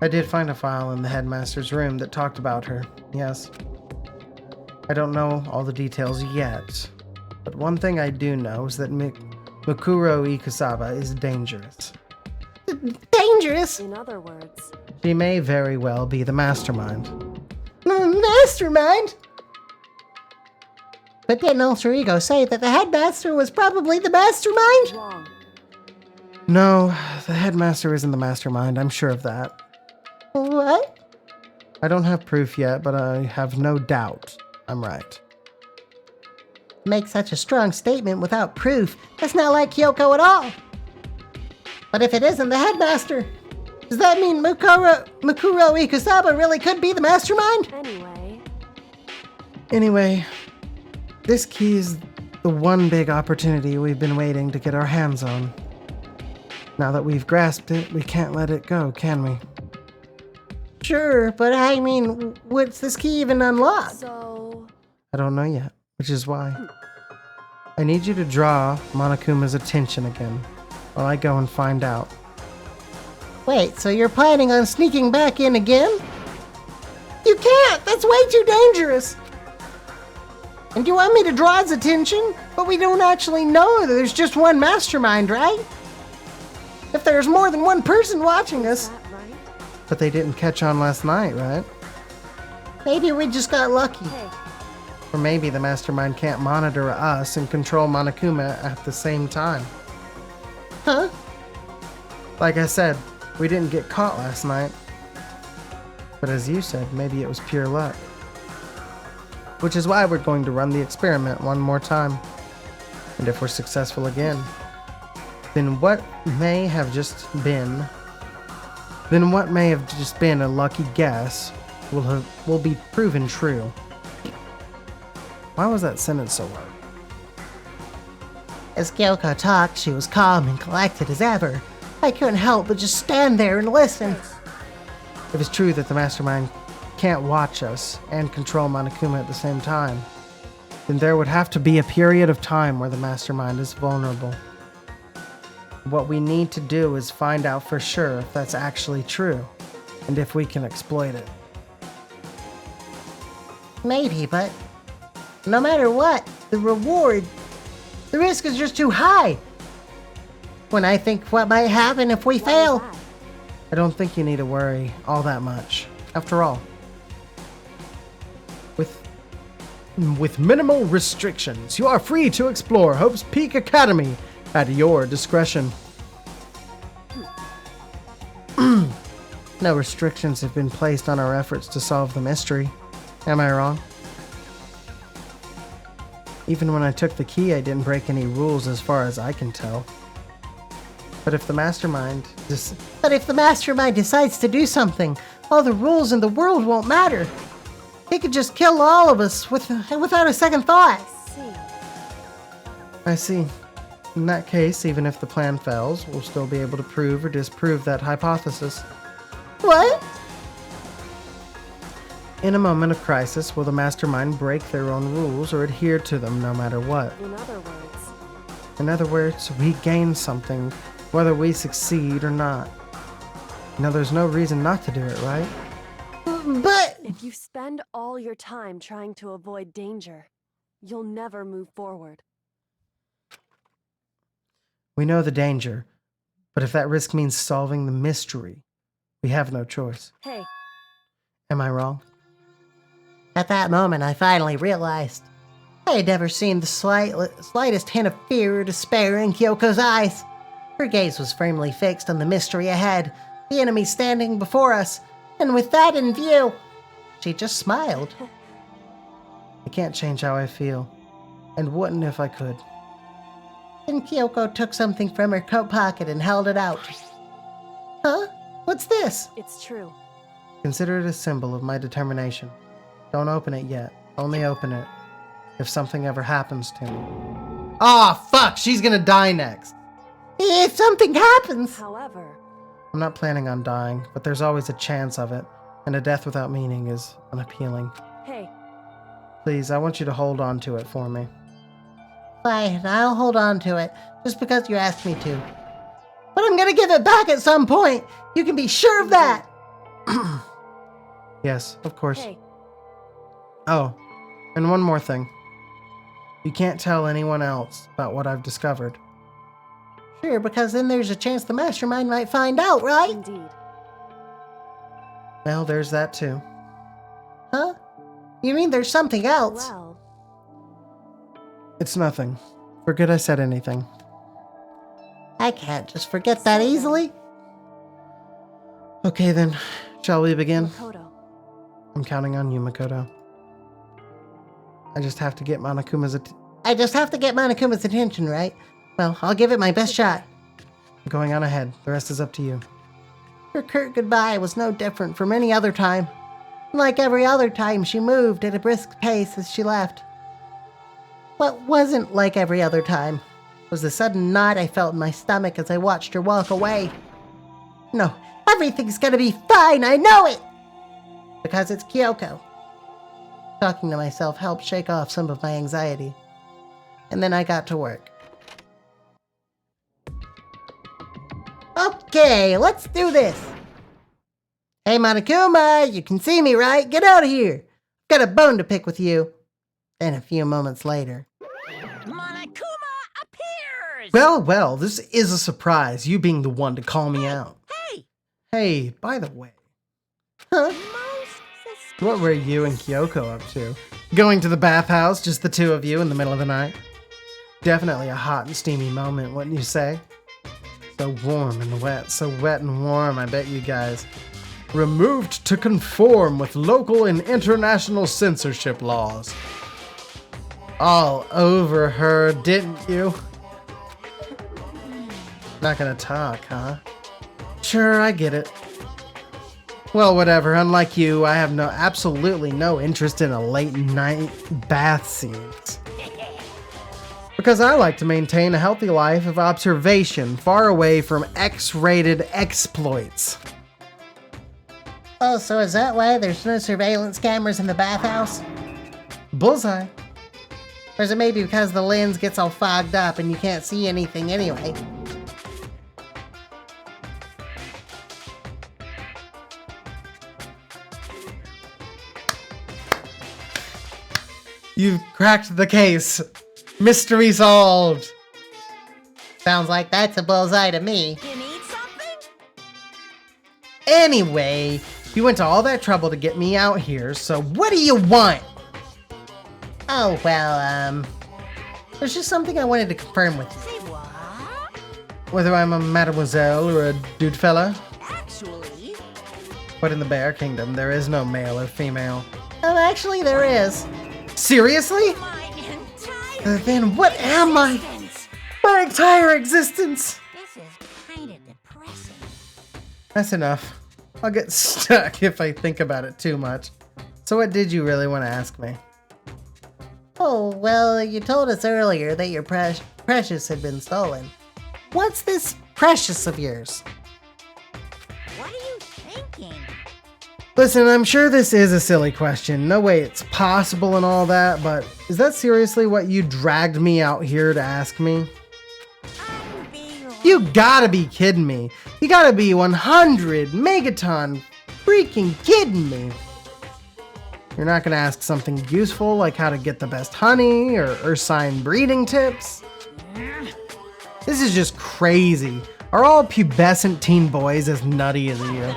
I did find a file in the headmaster's room that talked about her, yes. I don't know all the details yet, but one thing I do know is that Mukuro Ikusaba is dangerous. Dangerous? In other words, She may very well be the mastermind. Mastermind? But didn't Alter Ego say that the headmaster was probably the mastermind? wrong. No, the headmaster isn't the mastermind, I'm sure of that. What? I don't have proof yet, but I have no doubt I'm right. Make such a strong statement without proof. That's not like Kyoko at all. But if it isn't the headmaster, does that mean Mukuro Ikusaba really could be the mastermind? Anyway, this key is the one big opportunity we've been waiting to get our hands on. Now that we've grasped it, we can't let it go, can we? Sure, but I mean, what's this key even unlock? So, I don't know yet, which is why. I need you to draw Monokuma's attention again, while I go and find out. Wait, so you're planning on sneaking back in again? You can't! That's way too dangerous! And you want me to draw his attention? But we don't actually know that there's just one mastermind, right? If there's more than one person watching us, that right? But they didn't catch on last night, right? maybe we just got lucky. Hey, Or maybe the mastermind can't monitor us and control Monokuma at the same time. Huh? Like I said, we didn't get caught last night. But as you said, maybe it was pure luck. Which is why we're going to run the experiment one more time. And if we're successful again, then what may have just been a lucky guess will be proven true. Why was that sentence so low? As Kyoko talked, she was calm and collected as ever. I couldn't help but just stand there and listen. If it's true that the mastermind can't watch us and control Monokuma at the same time, then there would have to be a period of time where the mastermind is vulnerable. What we need to do is find out for sure if that's actually true, and if we can exploit it. Maybe, but no matter what, the risk is just too high. When I think what might happen if we fail. I don't think you need to worry all that much. After all, with minimal restrictions, you are free to explore Hope's Peak Academy at your discretion. No restrictions have been placed on our efforts to solve the mystery. Am I wrong? Even when I took the key, I didn't break any rules as far as I can tell. But if the mastermind decides to do something, all the rules in the world won't matter. He could just kill all of us without a second thought. I see. In that case, even if the plan fails, we'll still be able to prove or disprove that hypothesis. What? In a moment of crisis, will the mastermind break their own rules or adhere to them no matter what? In other words, we gain something, whether we succeed or not. There's no reason not to do it, right? But if you spend all your time trying to avoid danger, you'll never move forward. We know the danger, but if that risk means solving the mystery, we have no choice. Hey. Am I wrong? At that moment, I finally realized I had never seen the slightest hint of fear or despair in Kyoko's eyes. Her gaze was firmly fixed on the mystery ahead, the enemy standing before us, and with that in view, she just smiled. I can't change how I feel, and wouldn't if I could. Then Kyoko took something from her coat pocket and held it out. Huh? What's this? It's true. Consider it a symbol of my determination. Don't open it yet. Only open it if something ever happens to me. Ah, fuck! She's gonna die next! If something happens! However, I'm not planning on dying, but there's always a chance of it, and a death without meaning is unappealing. hey, Please, I want you to hold on to it for me. Fine, I'll hold on to it, just because you asked me to. But I'm gonna give it back at some point! You can be sure of that! Yes, of course. hey, Oh, and one more thing. You can't tell anyone else about what I've discovered. Sure, because then there's a chance the mastermind might find out, right? indeed. Well, there's that too. Huh? You mean there's something else? Well, It's nothing. Forget I said anything. I can't just forget that easily. Okay then, shall we begin? Makoto. I'm counting on you, Makoto. I just have to get Monokuma's I just have to get Monokuma's attention, right? Well, I'll give it my best shot. I'm going on ahead. The rest is up to you. Her curt goodbye was no different from any other time. Like every other time, she moved at a brisk pace as she left. What wasn't like every other time was the sudden knot I felt in my stomach as I watched her walk away. No, everything's gonna be fine, I know it! Because it's Kyoko. Talking to myself helped shake off some of my anxiety. And then I got to work. Okay, let's do this! Hey Monokuma, you can see me, right? Get out of here! Got a bone to pick with you. Then a few moments later. Monokuma appears! Well, this is a surprise, you being the one to call me out. Hey! Hey, by the way, Huh? Most suspicious. what were you and Kyoko up to? Going to the bathhouse, just the two of you in the middle of the night? Definitely a hot and steamy moment, wouldn't you say? So warm and wet, so wet and warm, I bet you guys. Removed to conform with local and international censorship laws. All over her, didn't you? Not gonna talk, huh? Sure, I get it. Well, whatever. Unlike you, I have absolutely no interest in a late night bath scenes. Because I like to maintain a healthy life of observation, far away from X-rated exploits. Oh, so is that why there's no surveillance cameras in the bathhouse? Bullseye. Or is it maybe because the lens gets all fogged up and you can't see anything anyway? You've cracked the case. Mystery solved. Sounds like that's a bullseye to me. You need something? Anyway, you went to all that trouble to get me out here, so what do you want? Oh, well, there's just something I wanted to confirm with you. Say what? Whether I'm a mademoiselle or a dude fella? Actually, But in the Bear Kingdom, there is no male or female. Oh, actually, there is. Seriously? my entire Then what am I? existence. My entire existence! This is kind of depressing. That's enough. I'll get stuck if I think about it too much. So what did you really want to ask me? Oh, well, you told us earlier that your precious had been stolen. What's this precious of yours? What are you thinking? Listen, I'm sure this is a silly question. No way it's possible and all that, but is that seriously what you dragged me out here to ask me? You gotta be kidding me. You gotta be 100 megaton freaking kidding me. You're not gonna ask something useful like how to get the best honey or Ursine breeding tips? This is just crazy. Are all pubescent teen boys as nutty as you?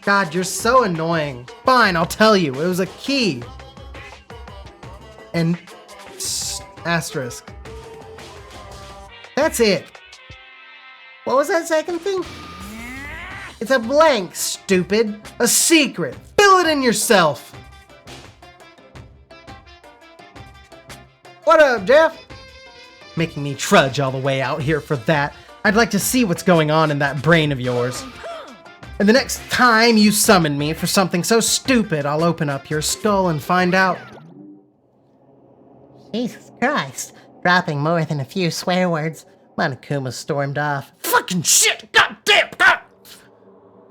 God, you're so annoying. Fine, I'll tell you. It was a key. And asterisk. That's it. What was that second thing? It's a blank, stupid. A secret. Fill it in yourself. What up, Jeff? Making me trudge all the way out here for that. I'd like to see what's going on in that brain of yours. And the next time you summon me for something so stupid, I'll open up your skull and find out. Jesus Christ. Dropping more than a few swear words, Monokuma stormed off. Fucking shit! God damn! God.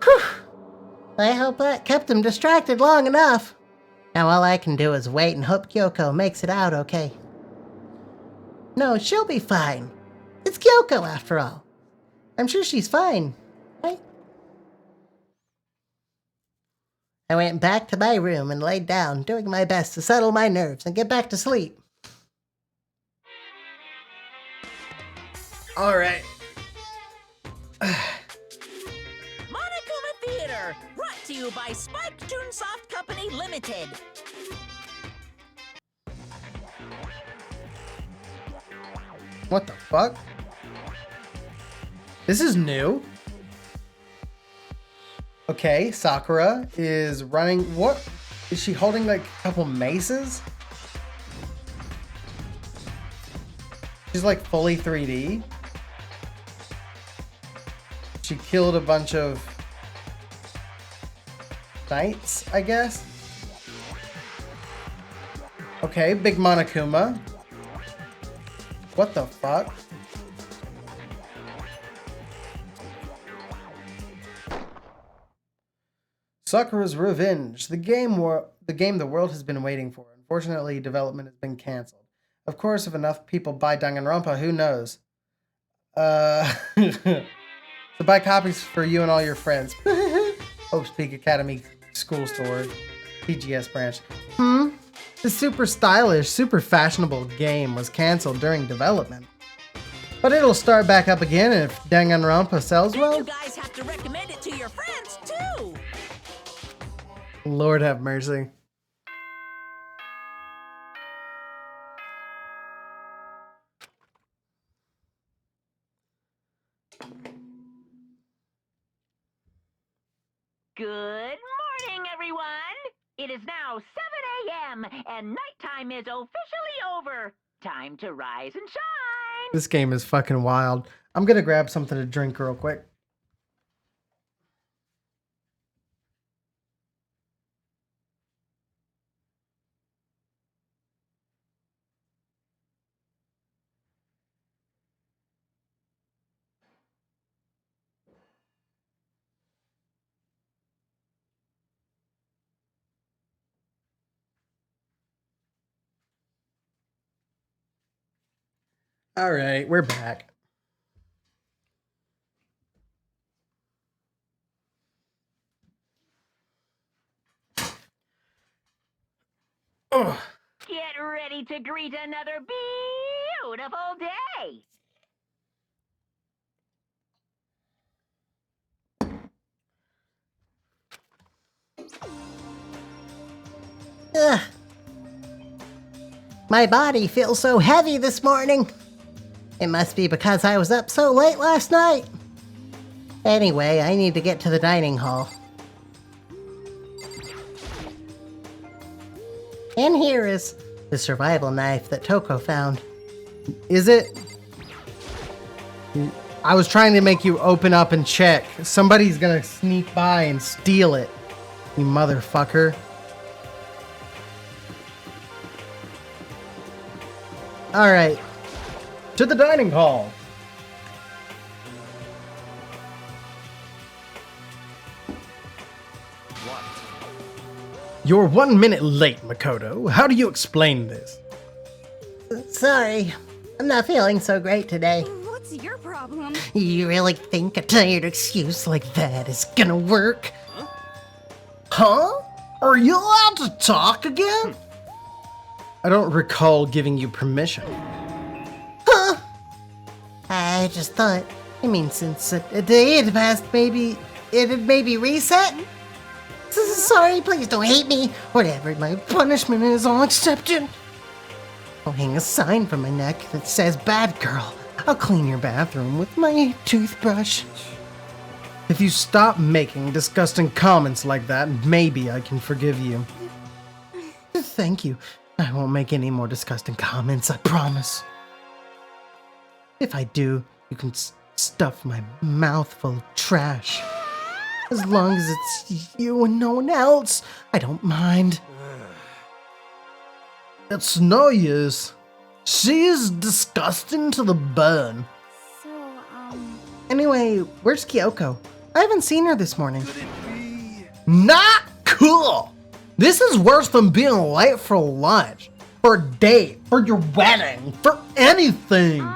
Whew. I hope that kept him distracted long enough. Now all I can do is wait and hope Kyoko makes it out okay. No, she'll be fine. It's Kyoko after all. I'm sure she's fine, right? I went back to my room and laid down, doing my best to settle my nerves and get back to sleep. All right. Monokuma Theater, brought to you by Spike Toonsoft Company Limited. What the fuck? This is new. Okay, Sakura is running. What? Is she holding like a couple maces? She's like fully 3D. She killed a bunch of knights, I guess. Okay, Big Monokuma. What the fuck? Sakura's Revenge, the game the world has been waiting for. Unfortunately, development has been cancelled. Of course, if enough people buy Danganronpa, who knows? So buy copies for you and all your friends. Hope's Peak Academy School Store, PGS branch. The super stylish, super fashionable game was cancelled during development. But it'll start back up again if Danganronpa sells well. You guys have to recommend it to your friends too. Lord have mercy. Good morning, everyone! It is now 7 a.m. and nighttime is officially over. Time to rise and shine! This game is fucking wild. I'm gonna grab something to drink real quick. All right, we're back. Ugh. Get ready to greet another beautiful day! Ugh. My body feels so heavy this morning. It must be because I was up so late last night. Anyway, I need to get to the dining hall. And here is the survival knife that Toko found. Is it? I was trying to make you open up and check. Somebody's gonna sneak by and steal it. You motherfucker. Alright. To the dining hall. You're 1 minute late, Makoto. How do you explain this? Sorry, I'm not feeling so great today. What's your problem? You really think a tired excuse like that is gonna work? Huh? Are you allowed to talk again? I don't recall giving you permission. Huh? I just thought, since a day had passed, maybe it had reset? Sorry, please don't hate me. Whatever, my punishment is all accepted. I'll hang a sign from my neck that says bad girl. I'll clean your bathroom with my toothbrush. If you stop making disgusting comments like that, maybe I can forgive you. Thank you. I won't make any more disgusting comments, I promise. If I do, you can stuff my mouth full of trash. As long as it's you and no one else, I don't mind. It's no use. She is disgusting to the bone. So, Anyway, where's Kyoko? I haven't seen her this morning. Not cool! This is worse than being late for lunch, for a date, for your wedding, for anything!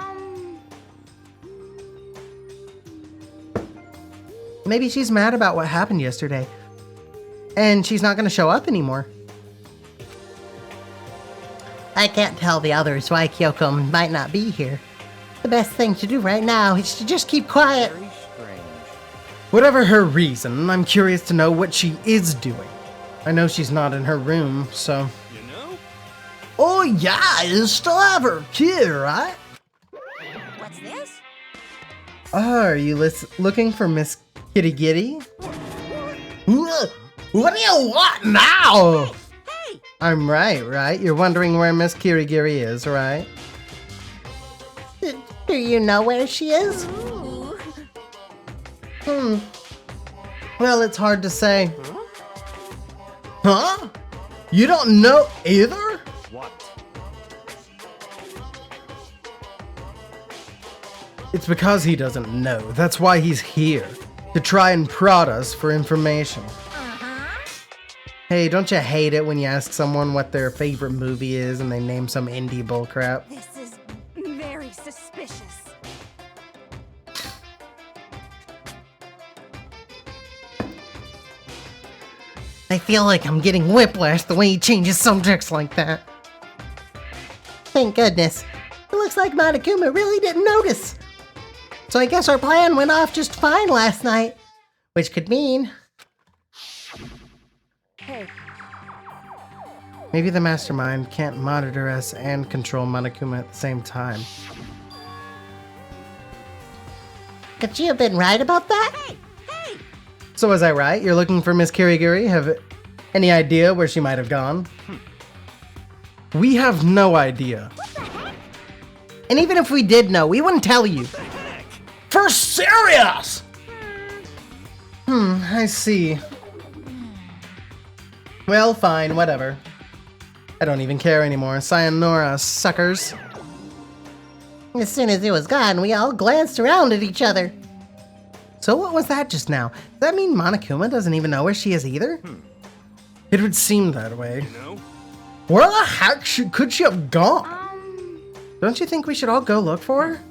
Maybe she's mad about what happened yesterday. And she's not gonna show up anymore. I can't tell the others why Kyoko might not be here. The best thing to do right now is to just keep quiet. Very strange. Whatever her reason, I'm curious to know what she is doing. I know she's not in her room, so... You know? Oh yeah, you still have her key, right? What's this? Oh, are you looking for Miss Kitty Giddy? What do you want now? Hey! I'm right? You're wondering where Miss Kirigiri is, right? Do you know where she is? Well, it's hard to say. Huh? You don't know either? What? It's because he doesn't know. That's why he's here. To try and prod us for information. Hey, don't you hate it when you ask someone what their favorite movie is and they name some indie bullcrap? This is very suspicious. I feel like I'm getting whiplash the way he changes subjects like that. Thank goodness. It looks like Monokuma really didn't notice. So I guess our plan went off just fine last night. Which could mean... Hey, Maybe the mastermind can't monitor us and control Monokuma at the same time. Could you have been right about that? So was I right? You're looking for Miss Kirigiri? Have any idea where she might have gone? We have no idea. And even if we did know, we wouldn't tell you. For serious! I see. Well, fine, whatever. I don't even care anymore. Sayonara, suckers. As soon as it was gone, we all glanced around at each other. So what was that just now? Does that mean Monokuma doesn't even know where she is either? It would seem that way. No? Where the heck could she have gone? Don't you think we should all go look for her?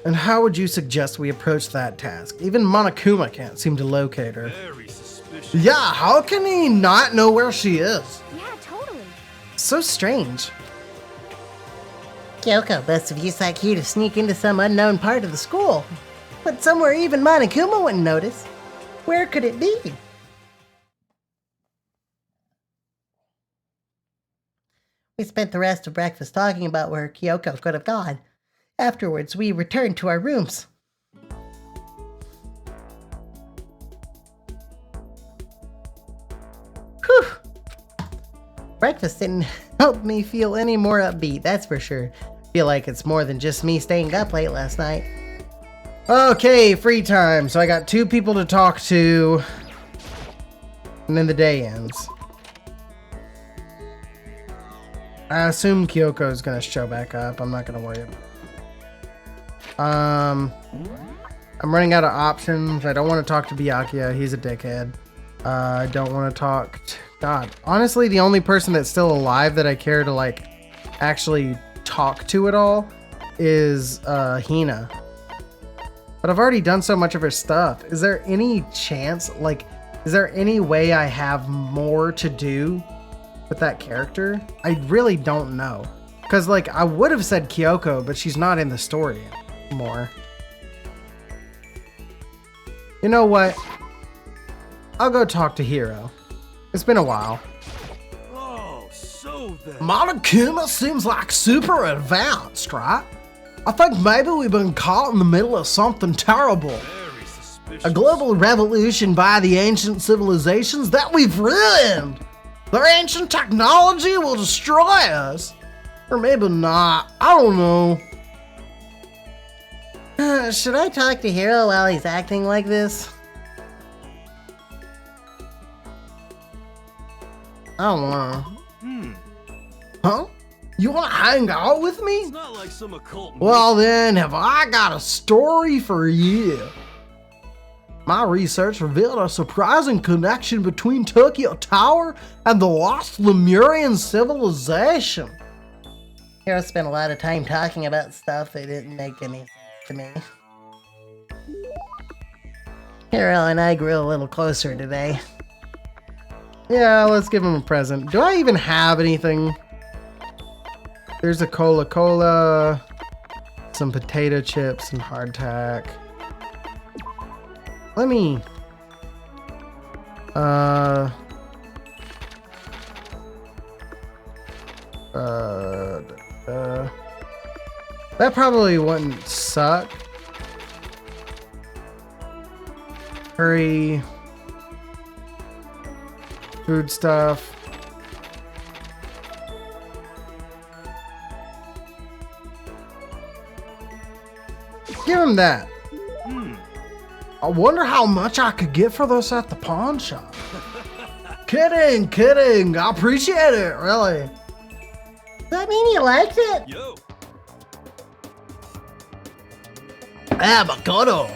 And how would you suggest we approach that task? Even Monokuma can't seem to locate her. Very suspicious. Yeah, how can he not know where she is? yeah, totally. So strange. Kyoko, best of you saw cute to sneak into some unknown part of the school. But somewhere even Monokuma wouldn't notice. Where could it be? We spent the rest of breakfast talking about where Kyoko could have gone. Afterwards, we returned to our rooms. Whew. Breakfast didn't help me feel any more upbeat, that's for sure. Feel like it's more than just me staying up late last night. Okay, free time. So I got 2 people to talk to. And then the day ends. I assume Kyoko's gonna show back up. I'm not gonna worry about it. I'm running out of options. I don't want to talk to Byakuya. He's a dickhead. I don't want to talk to... God, honestly, the only person that's still alive that I care to, like, actually talk to at all is Hina. But I've already done so much of her stuff. Is there any chance, like, is there any way I have more to do with that character? I really don't know. Because, like, I would have said Kyoko, but she's not in the story anymore. You know what? I'll go talk to Hiro. It's been a while. Oh, so then. Monokuma seems like super advanced, right? I think maybe we've been caught in the middle of something terrible. Very suspicious. A global revolution by the ancient civilizations that we've ruined. Their ancient technology will destroy us. Or maybe not. I don't know. Should I talk to Hiro while he's acting like this? I don't wanna. Huh? You wanna hang out with me? It's not like some occult. Well then, have I got a story for you. My research revealed a surprising connection between Tokyo Tower and the lost Lemurian civilization. Hiro spent a lot of time talking about stuff that didn't make any sense to me. Hiro and I grew a little closer today. Yeah, let's give him a present. Do I even have anything? There's a Cola-Cola, some potato chips, and hardtack. Let me... that probably wouldn't suck. Hurry. Food stuff. Give him that. I wonder how much I could get for this at the pawn shop. Kidding. I appreciate it, really. Does that mean you liked it? Yo. Makoto.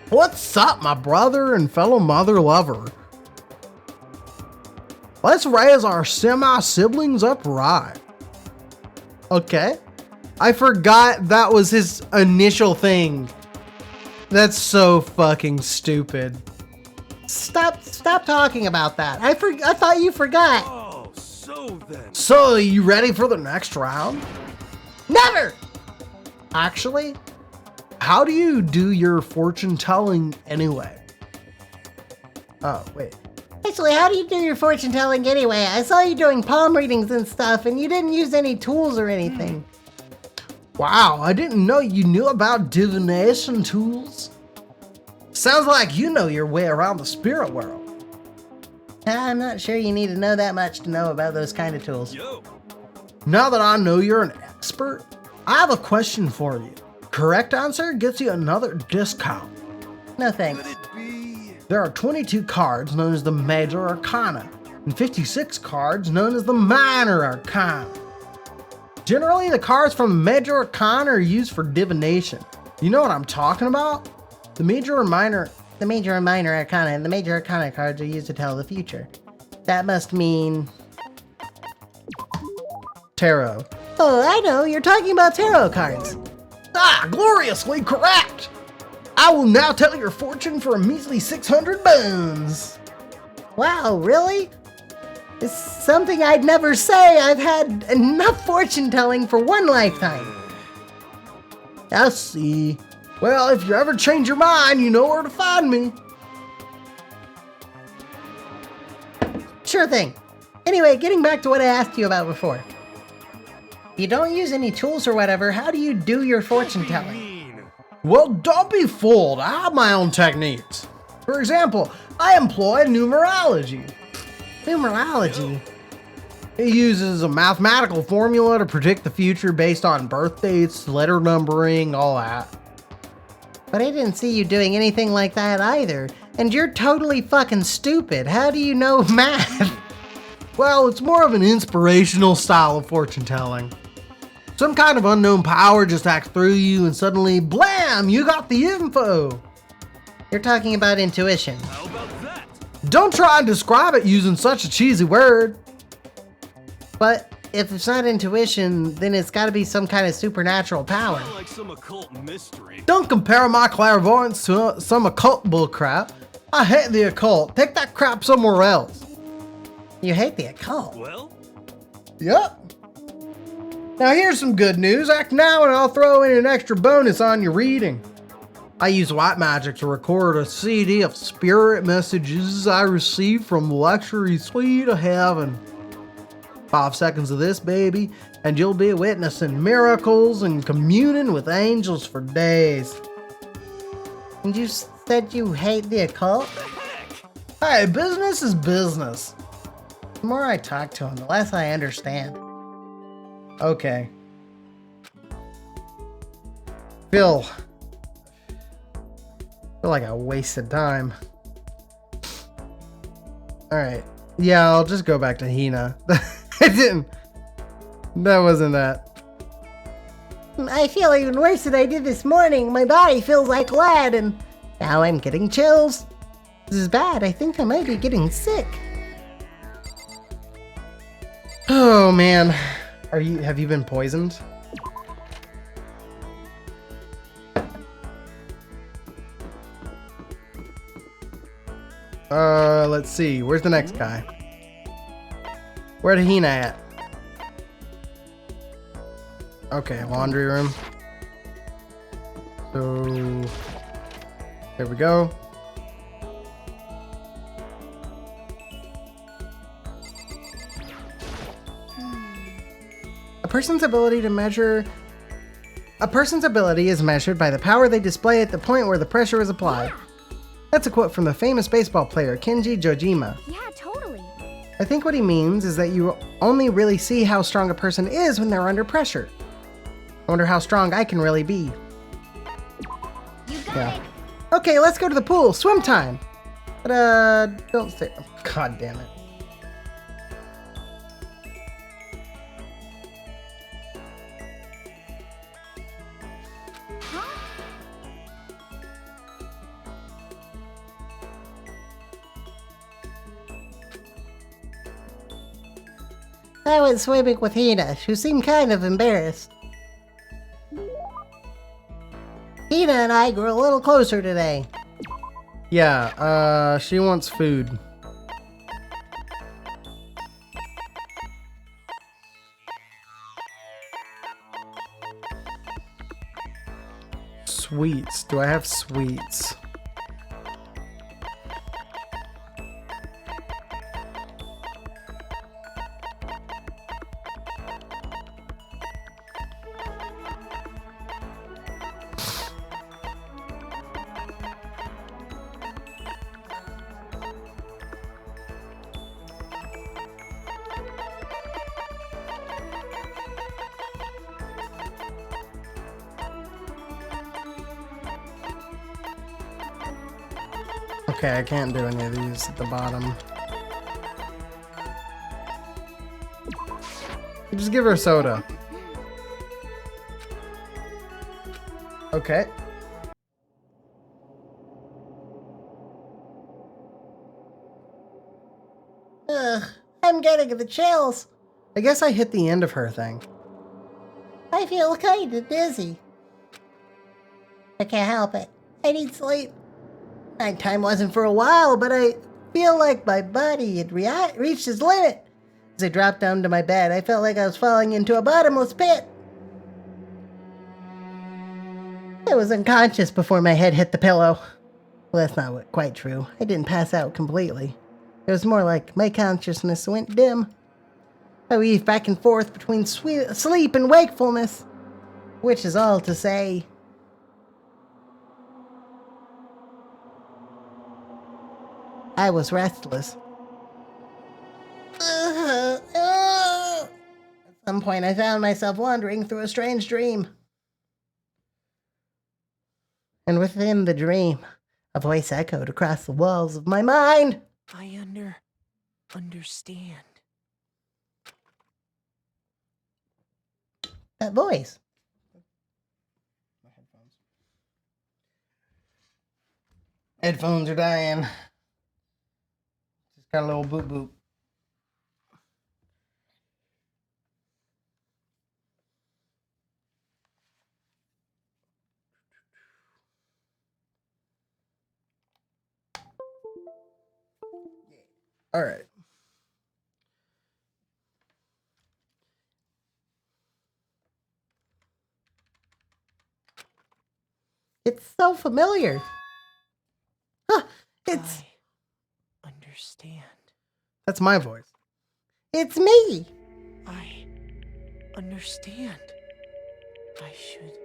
What's up, my brother and fellow mother lover? Let's raise our semi-siblings up right. Okay. I forgot that was his initial thing. That's so fucking stupid. Stop talking about that. I thought you forgot. Oh, so then. So, you ready for the next round? Never! Actually, how do you do your fortune telling anyway? Oh, wait. Actually, how do you do your fortune telling anyway? I saw you doing palm readings and stuff, and you didn't use any tools or anything. Wow, I didn't know you knew about divination tools. Sounds like you know your way around the spirit world. I'm not sure you need to know that much to know about those kind of tools. Yo. Now that I know you're an expert, I have a question for you. Correct answer gets you another discount. No thanks. Could it be? There are 22 cards known as the Major Arcana, and 56 cards known as the Minor Arcana. Generally, the cards from the Major Arcana are used for divination. You know what I'm talking about? The Major and Minor Arcana and the Major Arcana cards are used to tell the future. That must mean... Tarot. Oh, I know, you're talking about tarot cards. Ah, gloriously correct! I will now tell your fortune for a measly 600 bones. Wow, really? It's something I'd never say. I've had enough fortune telling for one lifetime. I see. Well, if you ever change your mind, you know where to find me. Sure thing. Anyway, getting back to what I asked you about before. You don't use any tools or whatever, how do you do your fortune telling? Mean. Well, don't be fooled. I have my own techniques. For example, I employ numerology. Numerology? It uses a mathematical formula to predict the future based on birth dates, letter numbering, all that. But I didn't see you doing anything like that either. And you're totally fucking stupid. How do you know math? Well, it's more of an inspirational style of fortune telling. Some kind of unknown power just acts through you and suddenly, blam, you got the info. You're talking about intuition. How about that? Don't try and describe it using such a cheesy word. But if it's not intuition, then it's gotta be some kind of supernatural power. Kinda like some occult mystery. Don't compare my clairvoyance to some occult bullcrap. I hate the occult. Take that crap somewhere else. You hate the occult. Well, Yep. Now here's some good news. Act now and I'll throw in an extra bonus on your reading. I use white magic to record a CD of spirit messages I received from the luxury suite of heaven. 5 seconds of this, baby, and you'll be witnessing miracles and communing with angels for days. And you said you hate the occult? Hey, business is business. The more I talk to him, the less I understand. Okay. Feel like I wasted time. Alright. Yeah, I'll just go back to Hina. I didn't. That wasn't that. I feel even worse than I did this morning. My body feels like lead, and now I'm getting chills. This is bad. I think I might be getting sick. Oh man. Have you been poisoned? Let's see. Where's the next guy? Where'd Hina at? Okay, laundry room. So, there we go. A person's ability is measured by the power they display at the point where the pressure is applied. That's a quote from the famous baseball player Kenji Jojima. Yeah, totally. I think what he means is that you only really see how strong a person is when they're under pressure. I wonder how strong I can really be. Yeah. Okay, let's go to the pool. Swim time. But, don't say. Oh, God damn it. I went swimming with Hina, who seemed kind of embarrassed. Hina and I grew a little closer today. Yeah, she wants food. Sweets. Do I have sweets? Okay, I can't do any of these at the bottom. Just give her a soda. Okay. Ugh, I'm getting the chills. I guess I hit the end of her thing. I feel kind of dizzy. I can't help it. I need sleep. Nighttime wasn't for a while, but I feel like my body had reached its limit. As I dropped down to my bed, I felt like I was falling into a bottomless pit. I was unconscious before my head hit the pillow. Well, that's not quite true. I didn't pass out completely. It was more like my consciousness went dim. I weaved back and forth between sleep and wakefulness, which is all to say, I was restless. At some point, I found myself wandering through a strange dream. And within the dream, a voice echoed across the walls of my mind. I understand. That voice. Headphones are dying. Just got a little boop boop. All right. It's so familiar. Huh, it's I understand. That's my voice. it's me. I understand. I should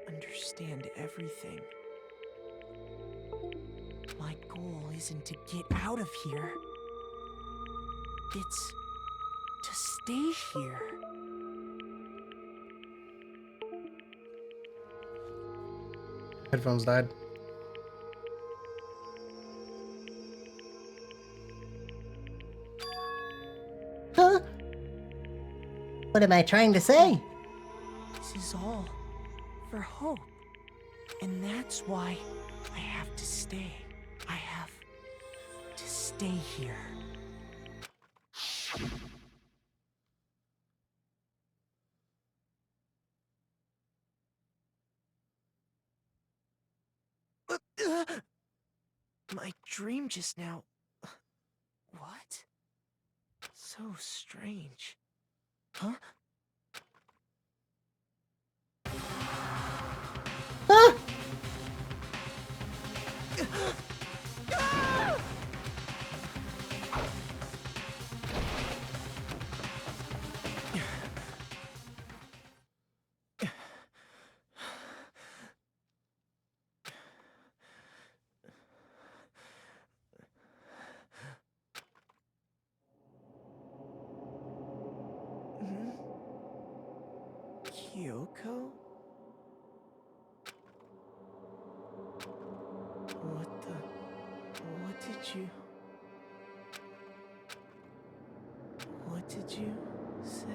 understand everything. My goal isn't to get out of here. It's to stay here. Headphones died. Huh? What am I trying to say? This is all for hope. And that's why I have to stay. I have to stay here. My dream just now. What? So strange. Huh? Huh? Kyoko? What did you say?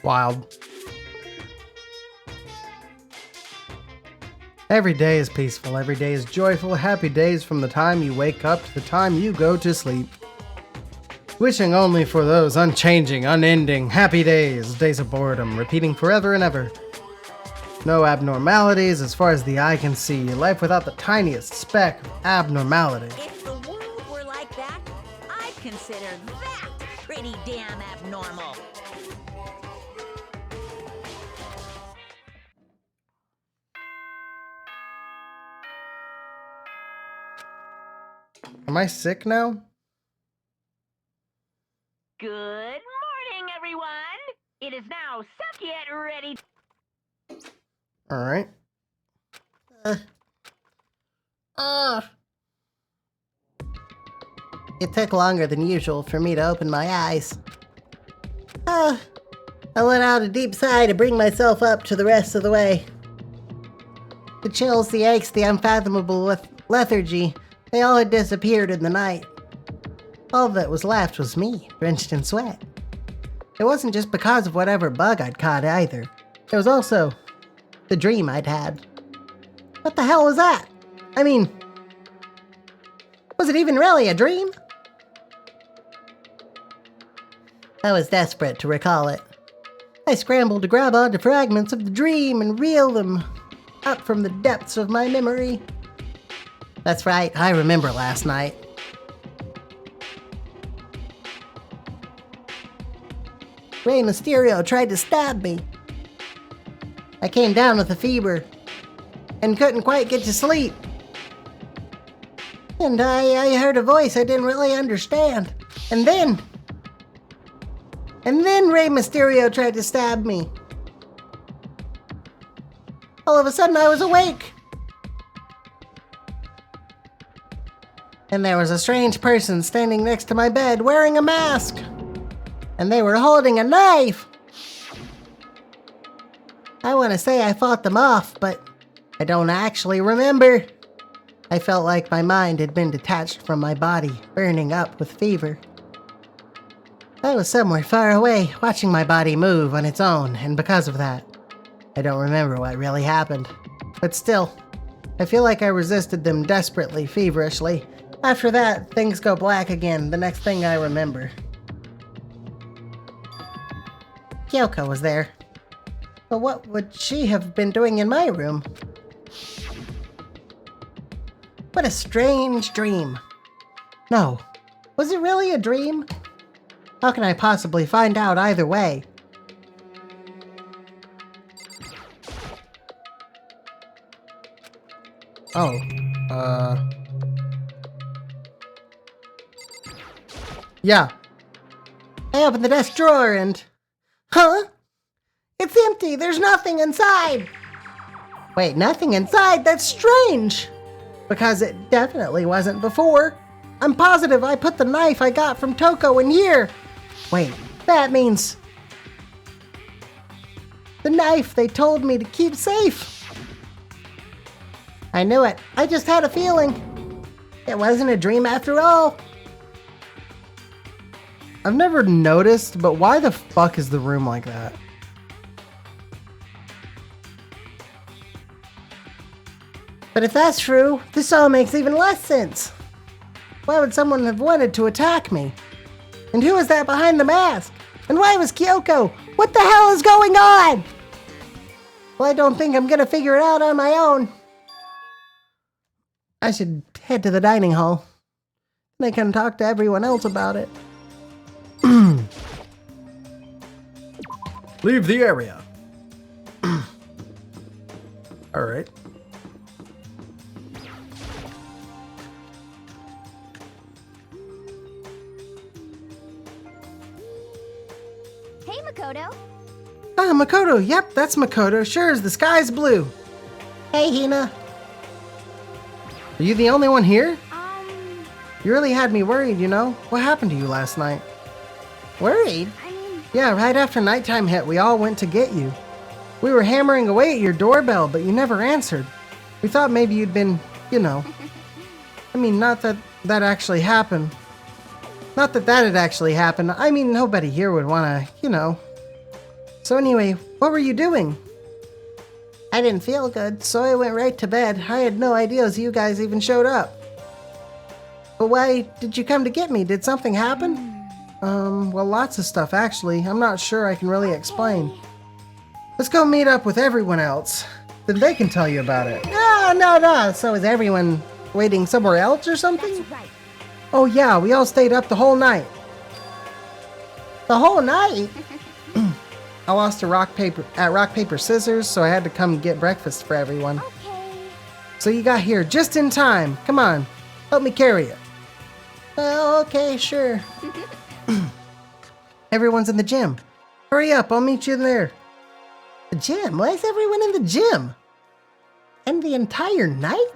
Wild. Every day is peaceful, every day is joyful, happy days from the time you wake up to the time you go to sleep. Wishing only for those unchanging, unending, happy days, days of boredom, repeating forever and ever. No abnormalities as far as the eye can see, life without the tiniest speck of abnormality. If the world were like that, I'd consider that pretty damn abnormal. Am I sick now? Good morning, everyone. It is now Suck It Ready. Alright. It took longer than usual for me to open my eyes. I let out a deep sigh to bring myself up to the rest of the way. The chills, the aches, the unfathomable lethargy, they all had disappeared in the night. All that was left was me, drenched in sweat. It wasn't just because of whatever bug I'd caught either. It was also the dream I'd had. What the hell was that? I mean, was it even really a dream? I was desperate to recall it. I scrambled to grab onto fragments of the dream and reel them up from the depths of my memory. That's right, I remember last night. Rey Mysterio tried to stab me. I came down with a fever and couldn't quite get to sleep. And I heard a voice I didn't really understand. And then Rey Mysterio tried to stab me. All of a sudden I was awake. And there was a strange person standing next to my bed wearing a mask. And they were holding a knife. I want to say I fought them off, but I don't actually remember. I felt like my mind had been detached from my body, burning up with fever. I was somewhere far away, watching my body move on its own, and because of that, I don't remember what really happened. But still, I feel like I resisted them desperately, feverishly. After that, things go black again, the next thing I remember. Kyoko was there. But what would she have been doing in my room? What a strange dream. No, was it really a dream? How can I possibly find out either way? Oh, yeah. I opened the desk drawer and... Huh? It's empty, there's nothing inside! Wait, nothing inside? That's strange! Because it definitely wasn't before. I'm positive I put the knife I got from Toko in here. Wait, that means... the knife they told me to keep safe. I knew it. I just had a feeling. It wasn't a dream after all. I've never noticed, but why the fuck is the room like that? But if that's true, this all makes even less sense. Why would someone have wanted to attack me? And who is that behind the mask? And why was Kyoko? What the hell is going on? Well, I don't think I'm gonna figure it out on my own. I should head to the dining hall. Then I can talk to everyone else about it. Leave the area. Alright. Hey, Makoto. Ah, Makoto. Yep, that's Makoto. Sure as the sky's blue. Hey, Hina. Are you the only one here? You really had me worried, you know? What happened to you last night? Worried? I mean, Yeah, right after nighttime hit, we all went to get you. We were hammering away at your doorbell, but you never answered. We thought maybe you'd been, you know. I mean, not that that actually happened. Not that that had actually happened. I mean, nobody here would want to, you know. So anyway, what were you doing? I didn't feel good, so I went right to bed. I had no idea you guys even showed up. But why did you come to get me? Did something happen? Well, lots of stuff, actually. I'm not sure I can really explain. Let's go meet up with everyone else. Then they can tell you about it. No. So is everyone waiting somewhere else or something? that's right. Oh yeah, we all stayed up the whole night. The whole night? I lost to rock, paper, scissors, so I had to come get breakfast for everyone. Okay. So you got here just in time. Come on, help me carry it. Oh, okay, sure. Everyone's in the gym. Hurry up, I'll meet you there. The gym? Why is everyone in the gym? And the entire night?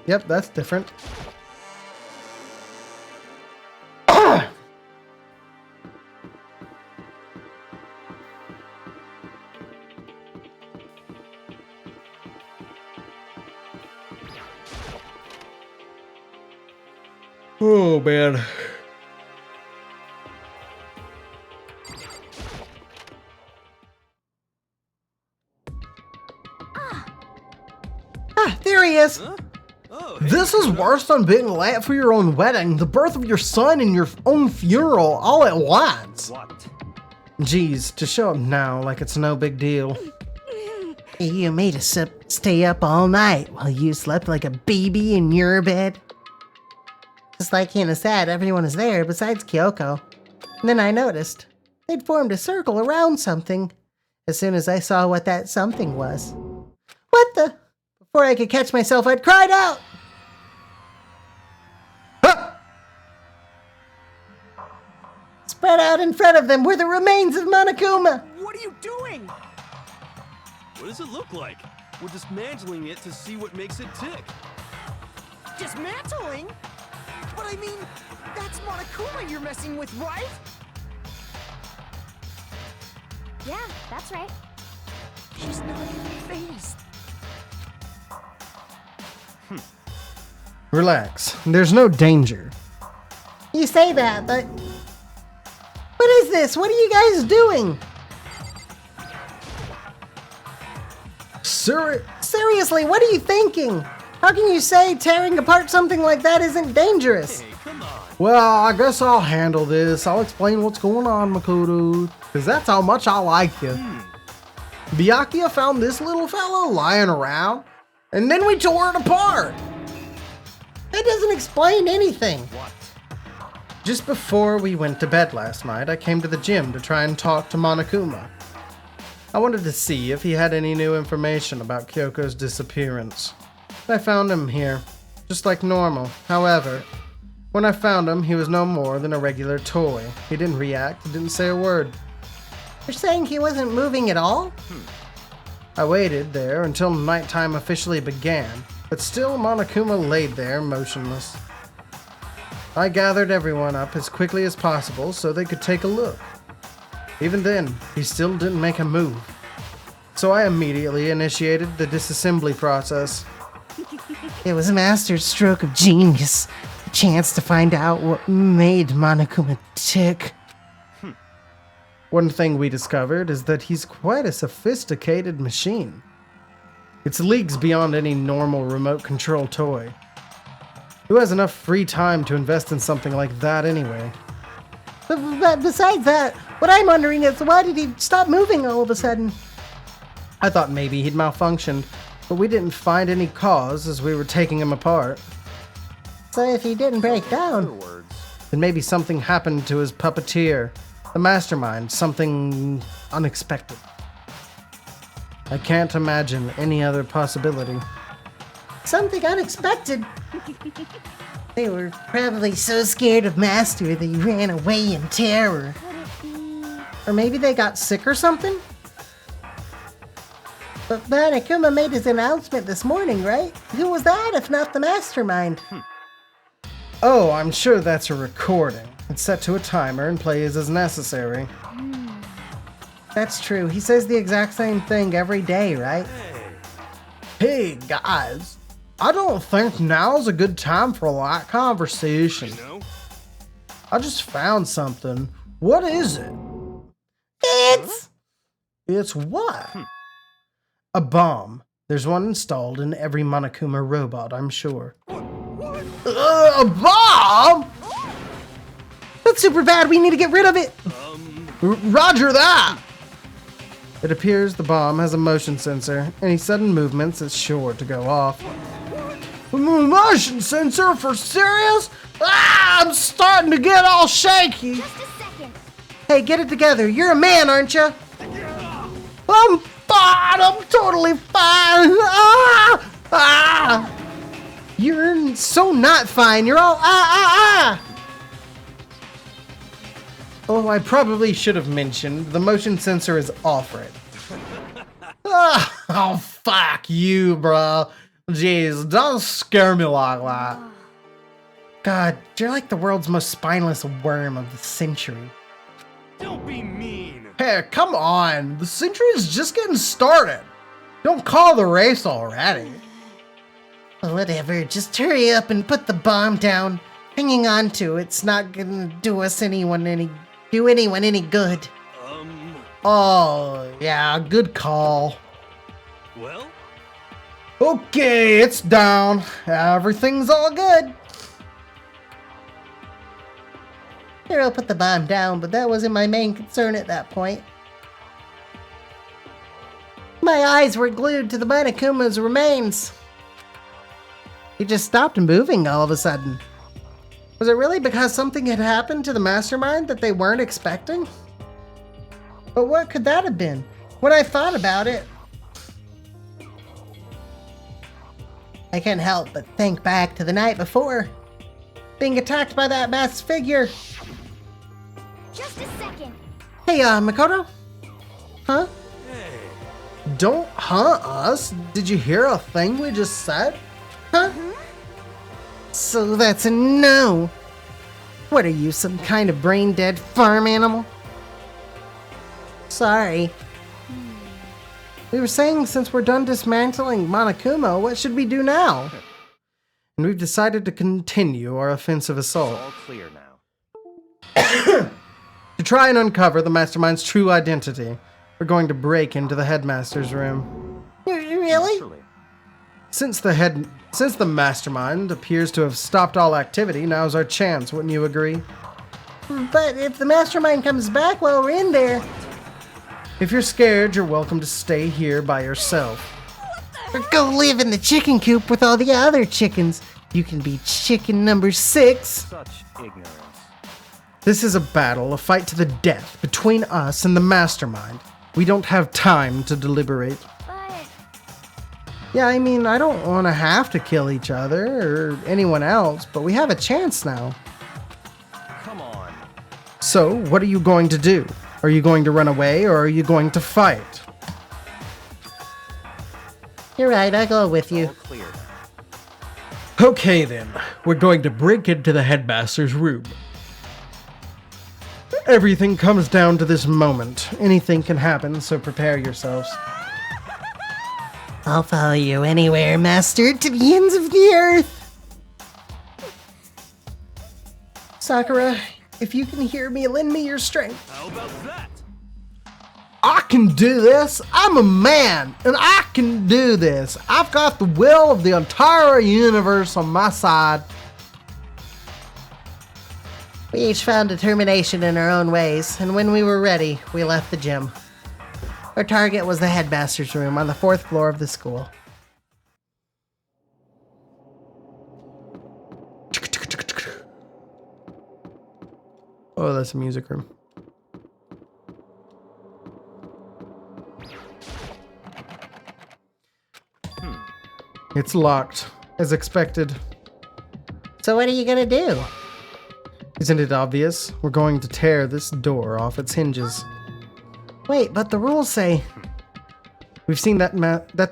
Yep, that's different. Oh man. There he is. Huh? Oh, hey, This is worse than being late for your own wedding, the birth of your son, and your own funeral all at once. What? Geez, to show up now like it's no big deal. You made us stay up all night while you slept like a baby in your bed. Just like Hannah said, everyone was there besides Kyoko. And then I noticed they'd formed a circle around something. As soon as I saw what that something was. What the? Before I could catch myself, I'd cried out. Huh! Spread out in front of them were the remains of Monokuma. What are you doing? What does it look like? We're dismantling it to see what makes it tick. Dismantling? But I mean, that's Monokuma you're messing with, right? Yeah, that's right. She's not even phased. Relax, there's no danger. You say that, but... What is this? What are you guys doing? Seriously, what are you thinking? How can you say tearing apart something like that isn't dangerous? Hey, come on. Well, I guess I'll handle this. I'll explain what's going on, Makoto, because that's how much I like you. Byakuya found this little fellow lying around, and then we tore it apart. That doesn't explain anything. What? Just before we went to bed last night, I came to the gym to try and talk to Monokuma. I wanted to see if he had any new information about Kyoko's disappearance. I found him here, just like normal. However, when I found him, he was no more than a regular toy. He didn't react, he didn't say a word. You're saying he wasn't moving at all? I waited there until nighttime officially began, but still Monokuma laid there motionless. I gathered everyone up as quickly as possible so they could take a look. Even then, he still didn't make a move. So I immediately initiated the disassembly process. It was a master's stroke of genius. A chance to find out what made Monokuma tick. One thing we discovered is that he's quite a sophisticated machine. It's leagues beyond any normal remote control toy. Who has enough free time to invest in something like that anyway? But besides that, what I'm wondering is why did he stop moving all of a sudden? I thought maybe he'd malfunctioned, but we didn't find any cause as we were taking him apart. So if he didn't break Other down, words. Then maybe something happened to his puppeteer, the mastermind, something unexpected. I can't imagine any other possibility. something unexpected. They were probably so scared of Master they ran away in terror. Or maybe they got sick or something? But Monokuma made his announcement this morning, right? Who was that if not the mastermind? Oh, I'm sure that's a recording. It's set to a timer and plays as necessary. That's true. He says the exact same thing every day, right? Hey, guys. I don't think now's a good time for a light conversation. No? I just found something. What is it? It's what? A bomb. There's one installed in every Monokuma robot, I'm sure. A bomb? That's super bad. We need to get rid of it. Roger that! It appears the bomb has a motion sensor. Any sudden movements is sure to go off. Motion sensor? For serious? Ah, I'm starting to get all shaky. Just a second. Hey, get it together. You're a man, aren't you? I'm fine. I'm totally fine. Ah! Ah! You're so not fine. You're all Oh, I probably should have mentioned the motion sensor is off right. Oh, fuck you, bro. Jeez, don't scare me like that. God, you're like the world's most spineless worm of the century. Don't be mean. Hey, come on. The century is just getting started. Don't call the race already. Whatever, just hurry up and put the bomb down. Hanging on to it's not gonna do anyone any good. Oh, yeah, good call. Well? Okay, it's down. Everything's all good. Here, I'll put the bomb down, but that wasn't my main concern at that point. My eyes were glued to the Monokuma's remains. He just stopped moving all of a sudden. Was it really because something had happened to the mastermind that they weren't expecting? But what could that have been? When I thought about it, I can't help but think back to the night before. Being attacked by that masked figure. Just a second. Hey, Makoto? Huh? Don't us. Did you hear a thing we just said? Huh? So that's a no. What are you, some kind of brain-dead farm animal? Sorry. We were saying since we're done dismantling Monokuma, what should we do now? And we've decided to continue our offensive assault. All clear now. To try and uncover the mastermind's true identity, we're going to break into the headmaster's room. Really? Naturally. Since the mastermind appears to have stopped all activity, now's our chance, wouldn't you agree? But if the mastermind comes back while we're in there... If you're scared, you're welcome to stay here by yourself. Or go live in the chicken coop with all the other chickens. You can be chicken number 6. Such ignorance. This is a battle, a fight to the death between us and the mastermind. We don't have time to deliberate. But Yeah, I mean, I don't want to have to kill each other or anyone else, but we have a chance now. Come on. So, what are you going to do? Are you going to run away or are you going to fight? You're right, I'll go with you. All clear now. Okay then, we're going to break into the headmaster's room. Everything comes down to this moment. Anything can happen, so prepare yourselves. I'll follow you anywhere, master, to the ends of the earth. Sakura, if you can hear me, lend me your strength. How about that? I can do this. I'm a man, and I can do this. I've got the will of the entire universe on my side. We each found determination in our own ways, and when we were ready, we left the gym. Our target was the headmaster's room on the 4th floor of the school. Oh, that's a music room. It's locked, as expected. So what are you gonna do? Isn't it obvious? We're going to tear this door off its hinges. Wait, but the rules say... We've seen that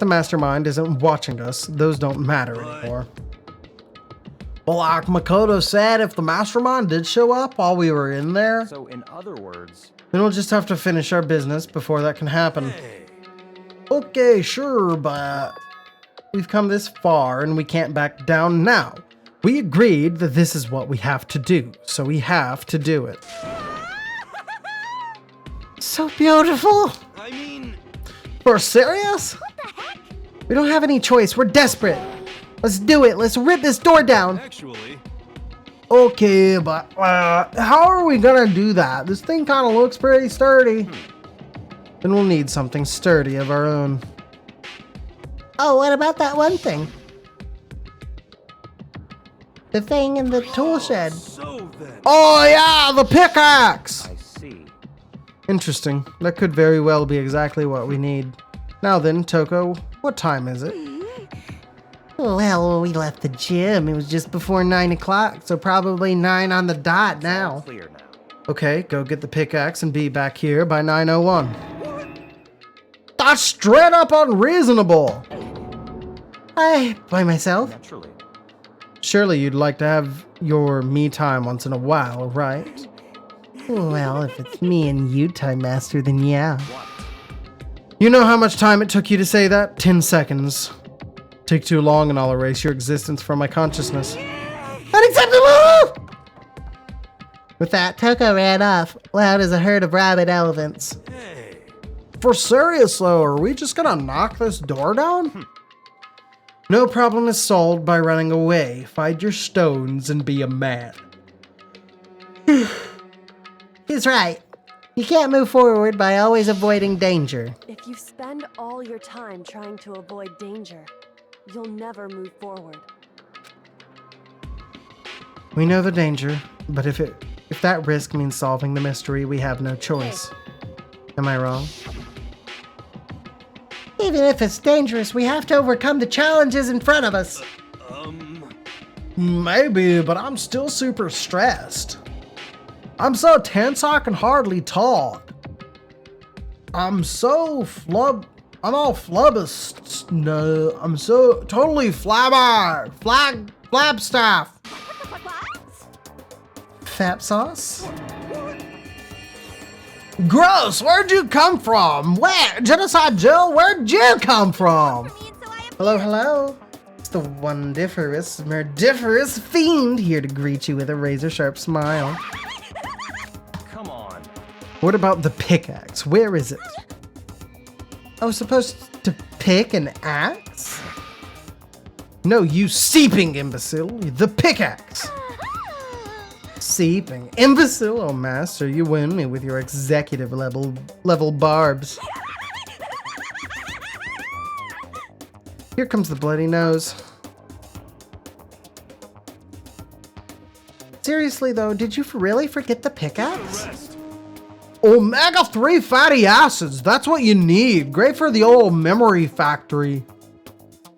the mastermind isn't watching us. Those don't matter anymore. Well, like Makoto said, if the mastermind did show up while we were in there, So, in other words, then we'll just have to finish our business before that can happen. Okay, sure, but we've come this far and we can't back down now. We agreed that this is what we have to do, so we have to do it. So beautiful! I mean, We're serious? We don't have any choice. We're desperate. Let's do it. Let's rip this door down. actually, Okay, but how are we gonna do that? This thing kind of looks pretty sturdy. Then we'll need something sturdy of our own. Oh, what about that one thing? The thing in the tool shed. so then. Oh yeah, the pickaxe! I see. Interesting. That could very well be exactly what we need. Now then, Toko, what time is it? Well, we left the gym. It was just before 9 o'clock, so probably 9 on the dot now. Clear now. Okay, go get the pickaxe and be back here by 9:01. That's straight up unreasonable! By myself? Naturally. Surely you'd like to have your me time once in a while, right? Well, if it's me and you, Time Master, then yeah. You know how much time it took you to say that? 10 seconds. Take too long and I'll erase your existence from my consciousness. Unacceptable! With that, Toko ran off, loud as a herd of rabid elephants. Hey, For serious though, are we just gonna knock this door down? No problem is solved by running away. Find your stones and be a man. He's right. You can't move forward by always avoiding danger. If you spend all your time trying to avoid danger, you'll never move forward. We know the danger, but if that risk means solving the mystery, we have no choice. Am I wrong? Even if it's dangerous, we have to overcome the challenges in front of us. Maybe, but I'm still super stressed. I'm so tense I can hardly talk. I'm all flubbus. No, I'm so totally flabstaff. Fap sauce? Gross, where'd you come from? Where? Genocide Jill, where'd you come from? Hello, hello. It's the wondiferous, murdiferous fiend here to greet you with a razor-sharp smile. Come on. What about the pickaxe? Where is it? I was supposed to pick an axe? No, you seeping imbecile. The pickaxe. Seeping. Imbecile, oh master, you win me with your executive level barbs. Here comes the bloody nose. Seriously though, did you really forget the pickaxe? Omega-3 fatty acids. That's what you need. Great for the old memory factory.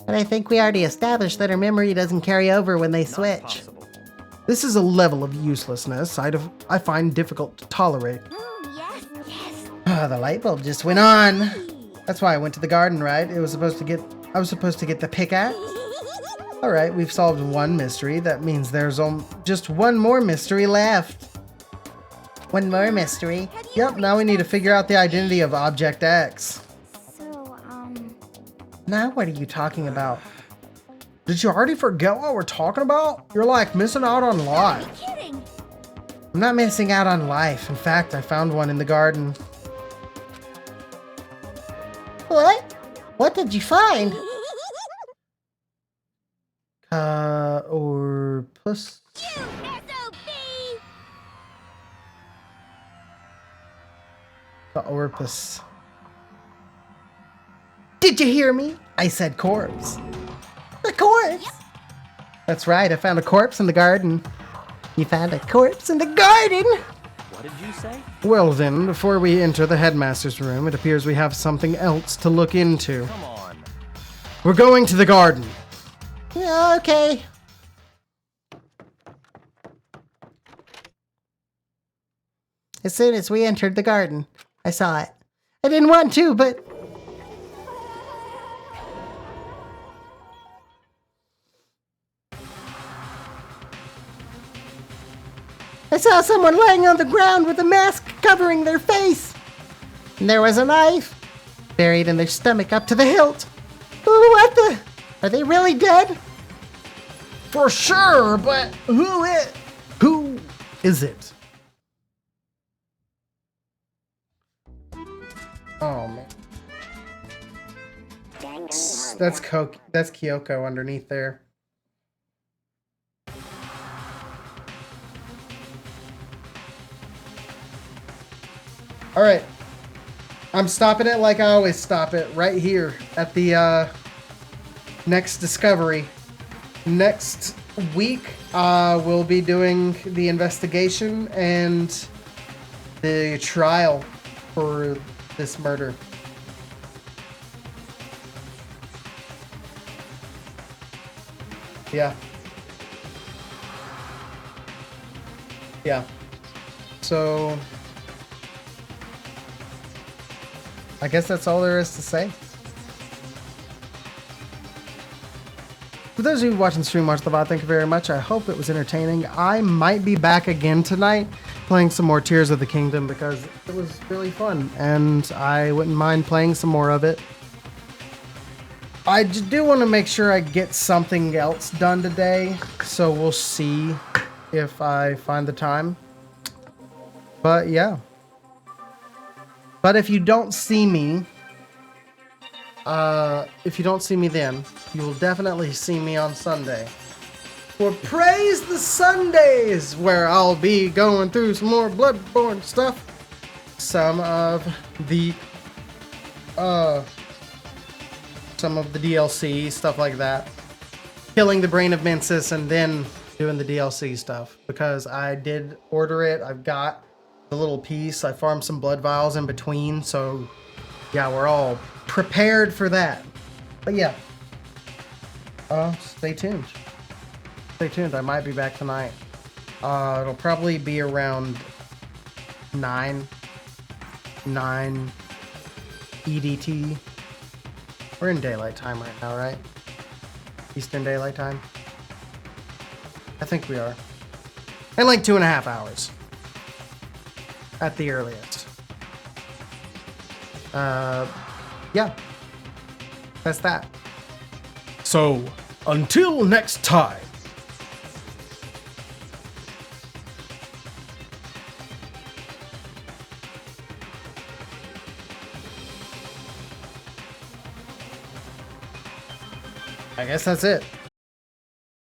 But I think we already established that our memory doesn't carry over when they switch. Possible. This is a level of uselessness I find difficult to tolerate. Yes, yes. Ah, the light bulb just went on. That's why I went to the garden, right? I was supposed to get the pickaxe. All right, we've solved one mystery. That means there's just one more mystery left. One more mystery? Yep, now we need to figure out the identity of Object X. So, Now what are you talking about? Did you already forget what we're talking about? You're like missing out on life. kidding. I'm not missing out on life. In fact, I found one in the garden. What? What did you find? Or puss. You SOB! The Orpus. Did you hear me? I said corpse. A corpse? That's right, I found a corpse in the garden. You found a corpse in the garden? What did you say? Well then, before we enter the headmaster's room, it appears we have something else to look into. Come on. We're going to the garden. Yeah, okay. As soon as we entered the garden, I saw it. I didn't want to, but saw someone laying on the ground with a mask covering their face. And there was a knife buried in their stomach up to the hilt. Oh, what the? Are they really dead? For sure, but who is it? Oh man. That's Kyoko underneath there. All right. I'm stopping it like I always stop it, right here at the next discovery. Next week, we'll be doing the investigation and the trial for this murder. Yeah. Yeah. So, I guess that's all there is to say. For those of you watching stream, watch the VOD, thank you very much. I hope it was entertaining. I might be back again tonight playing some more Tears of the Kingdom because it was really fun and I wouldn't mind playing some more of it. I do want to make sure I get something else done today, so we'll see if I find the time. But yeah. But if you don't see me, then, you will definitely see me on Sunday for Praise the Sundays, where I'll be going through some more Bloodborne stuff. Some of the DLC, stuff like that. Killing the Brain of Mensis and then doing the DLC stuff. Because I did order it, I've got the little piece, I farmed some blood vials in between, so yeah, we're all prepared for that. But yeah. Stay tuned. Stay tuned, I might be back tonight. It'll probably be around 9 EDT. We're in daylight time right now, right? Eastern Daylight Time? I think we are. In like 2.5 hours. At the earliest. Yeah. That's that. So, until next time. I guess that's it.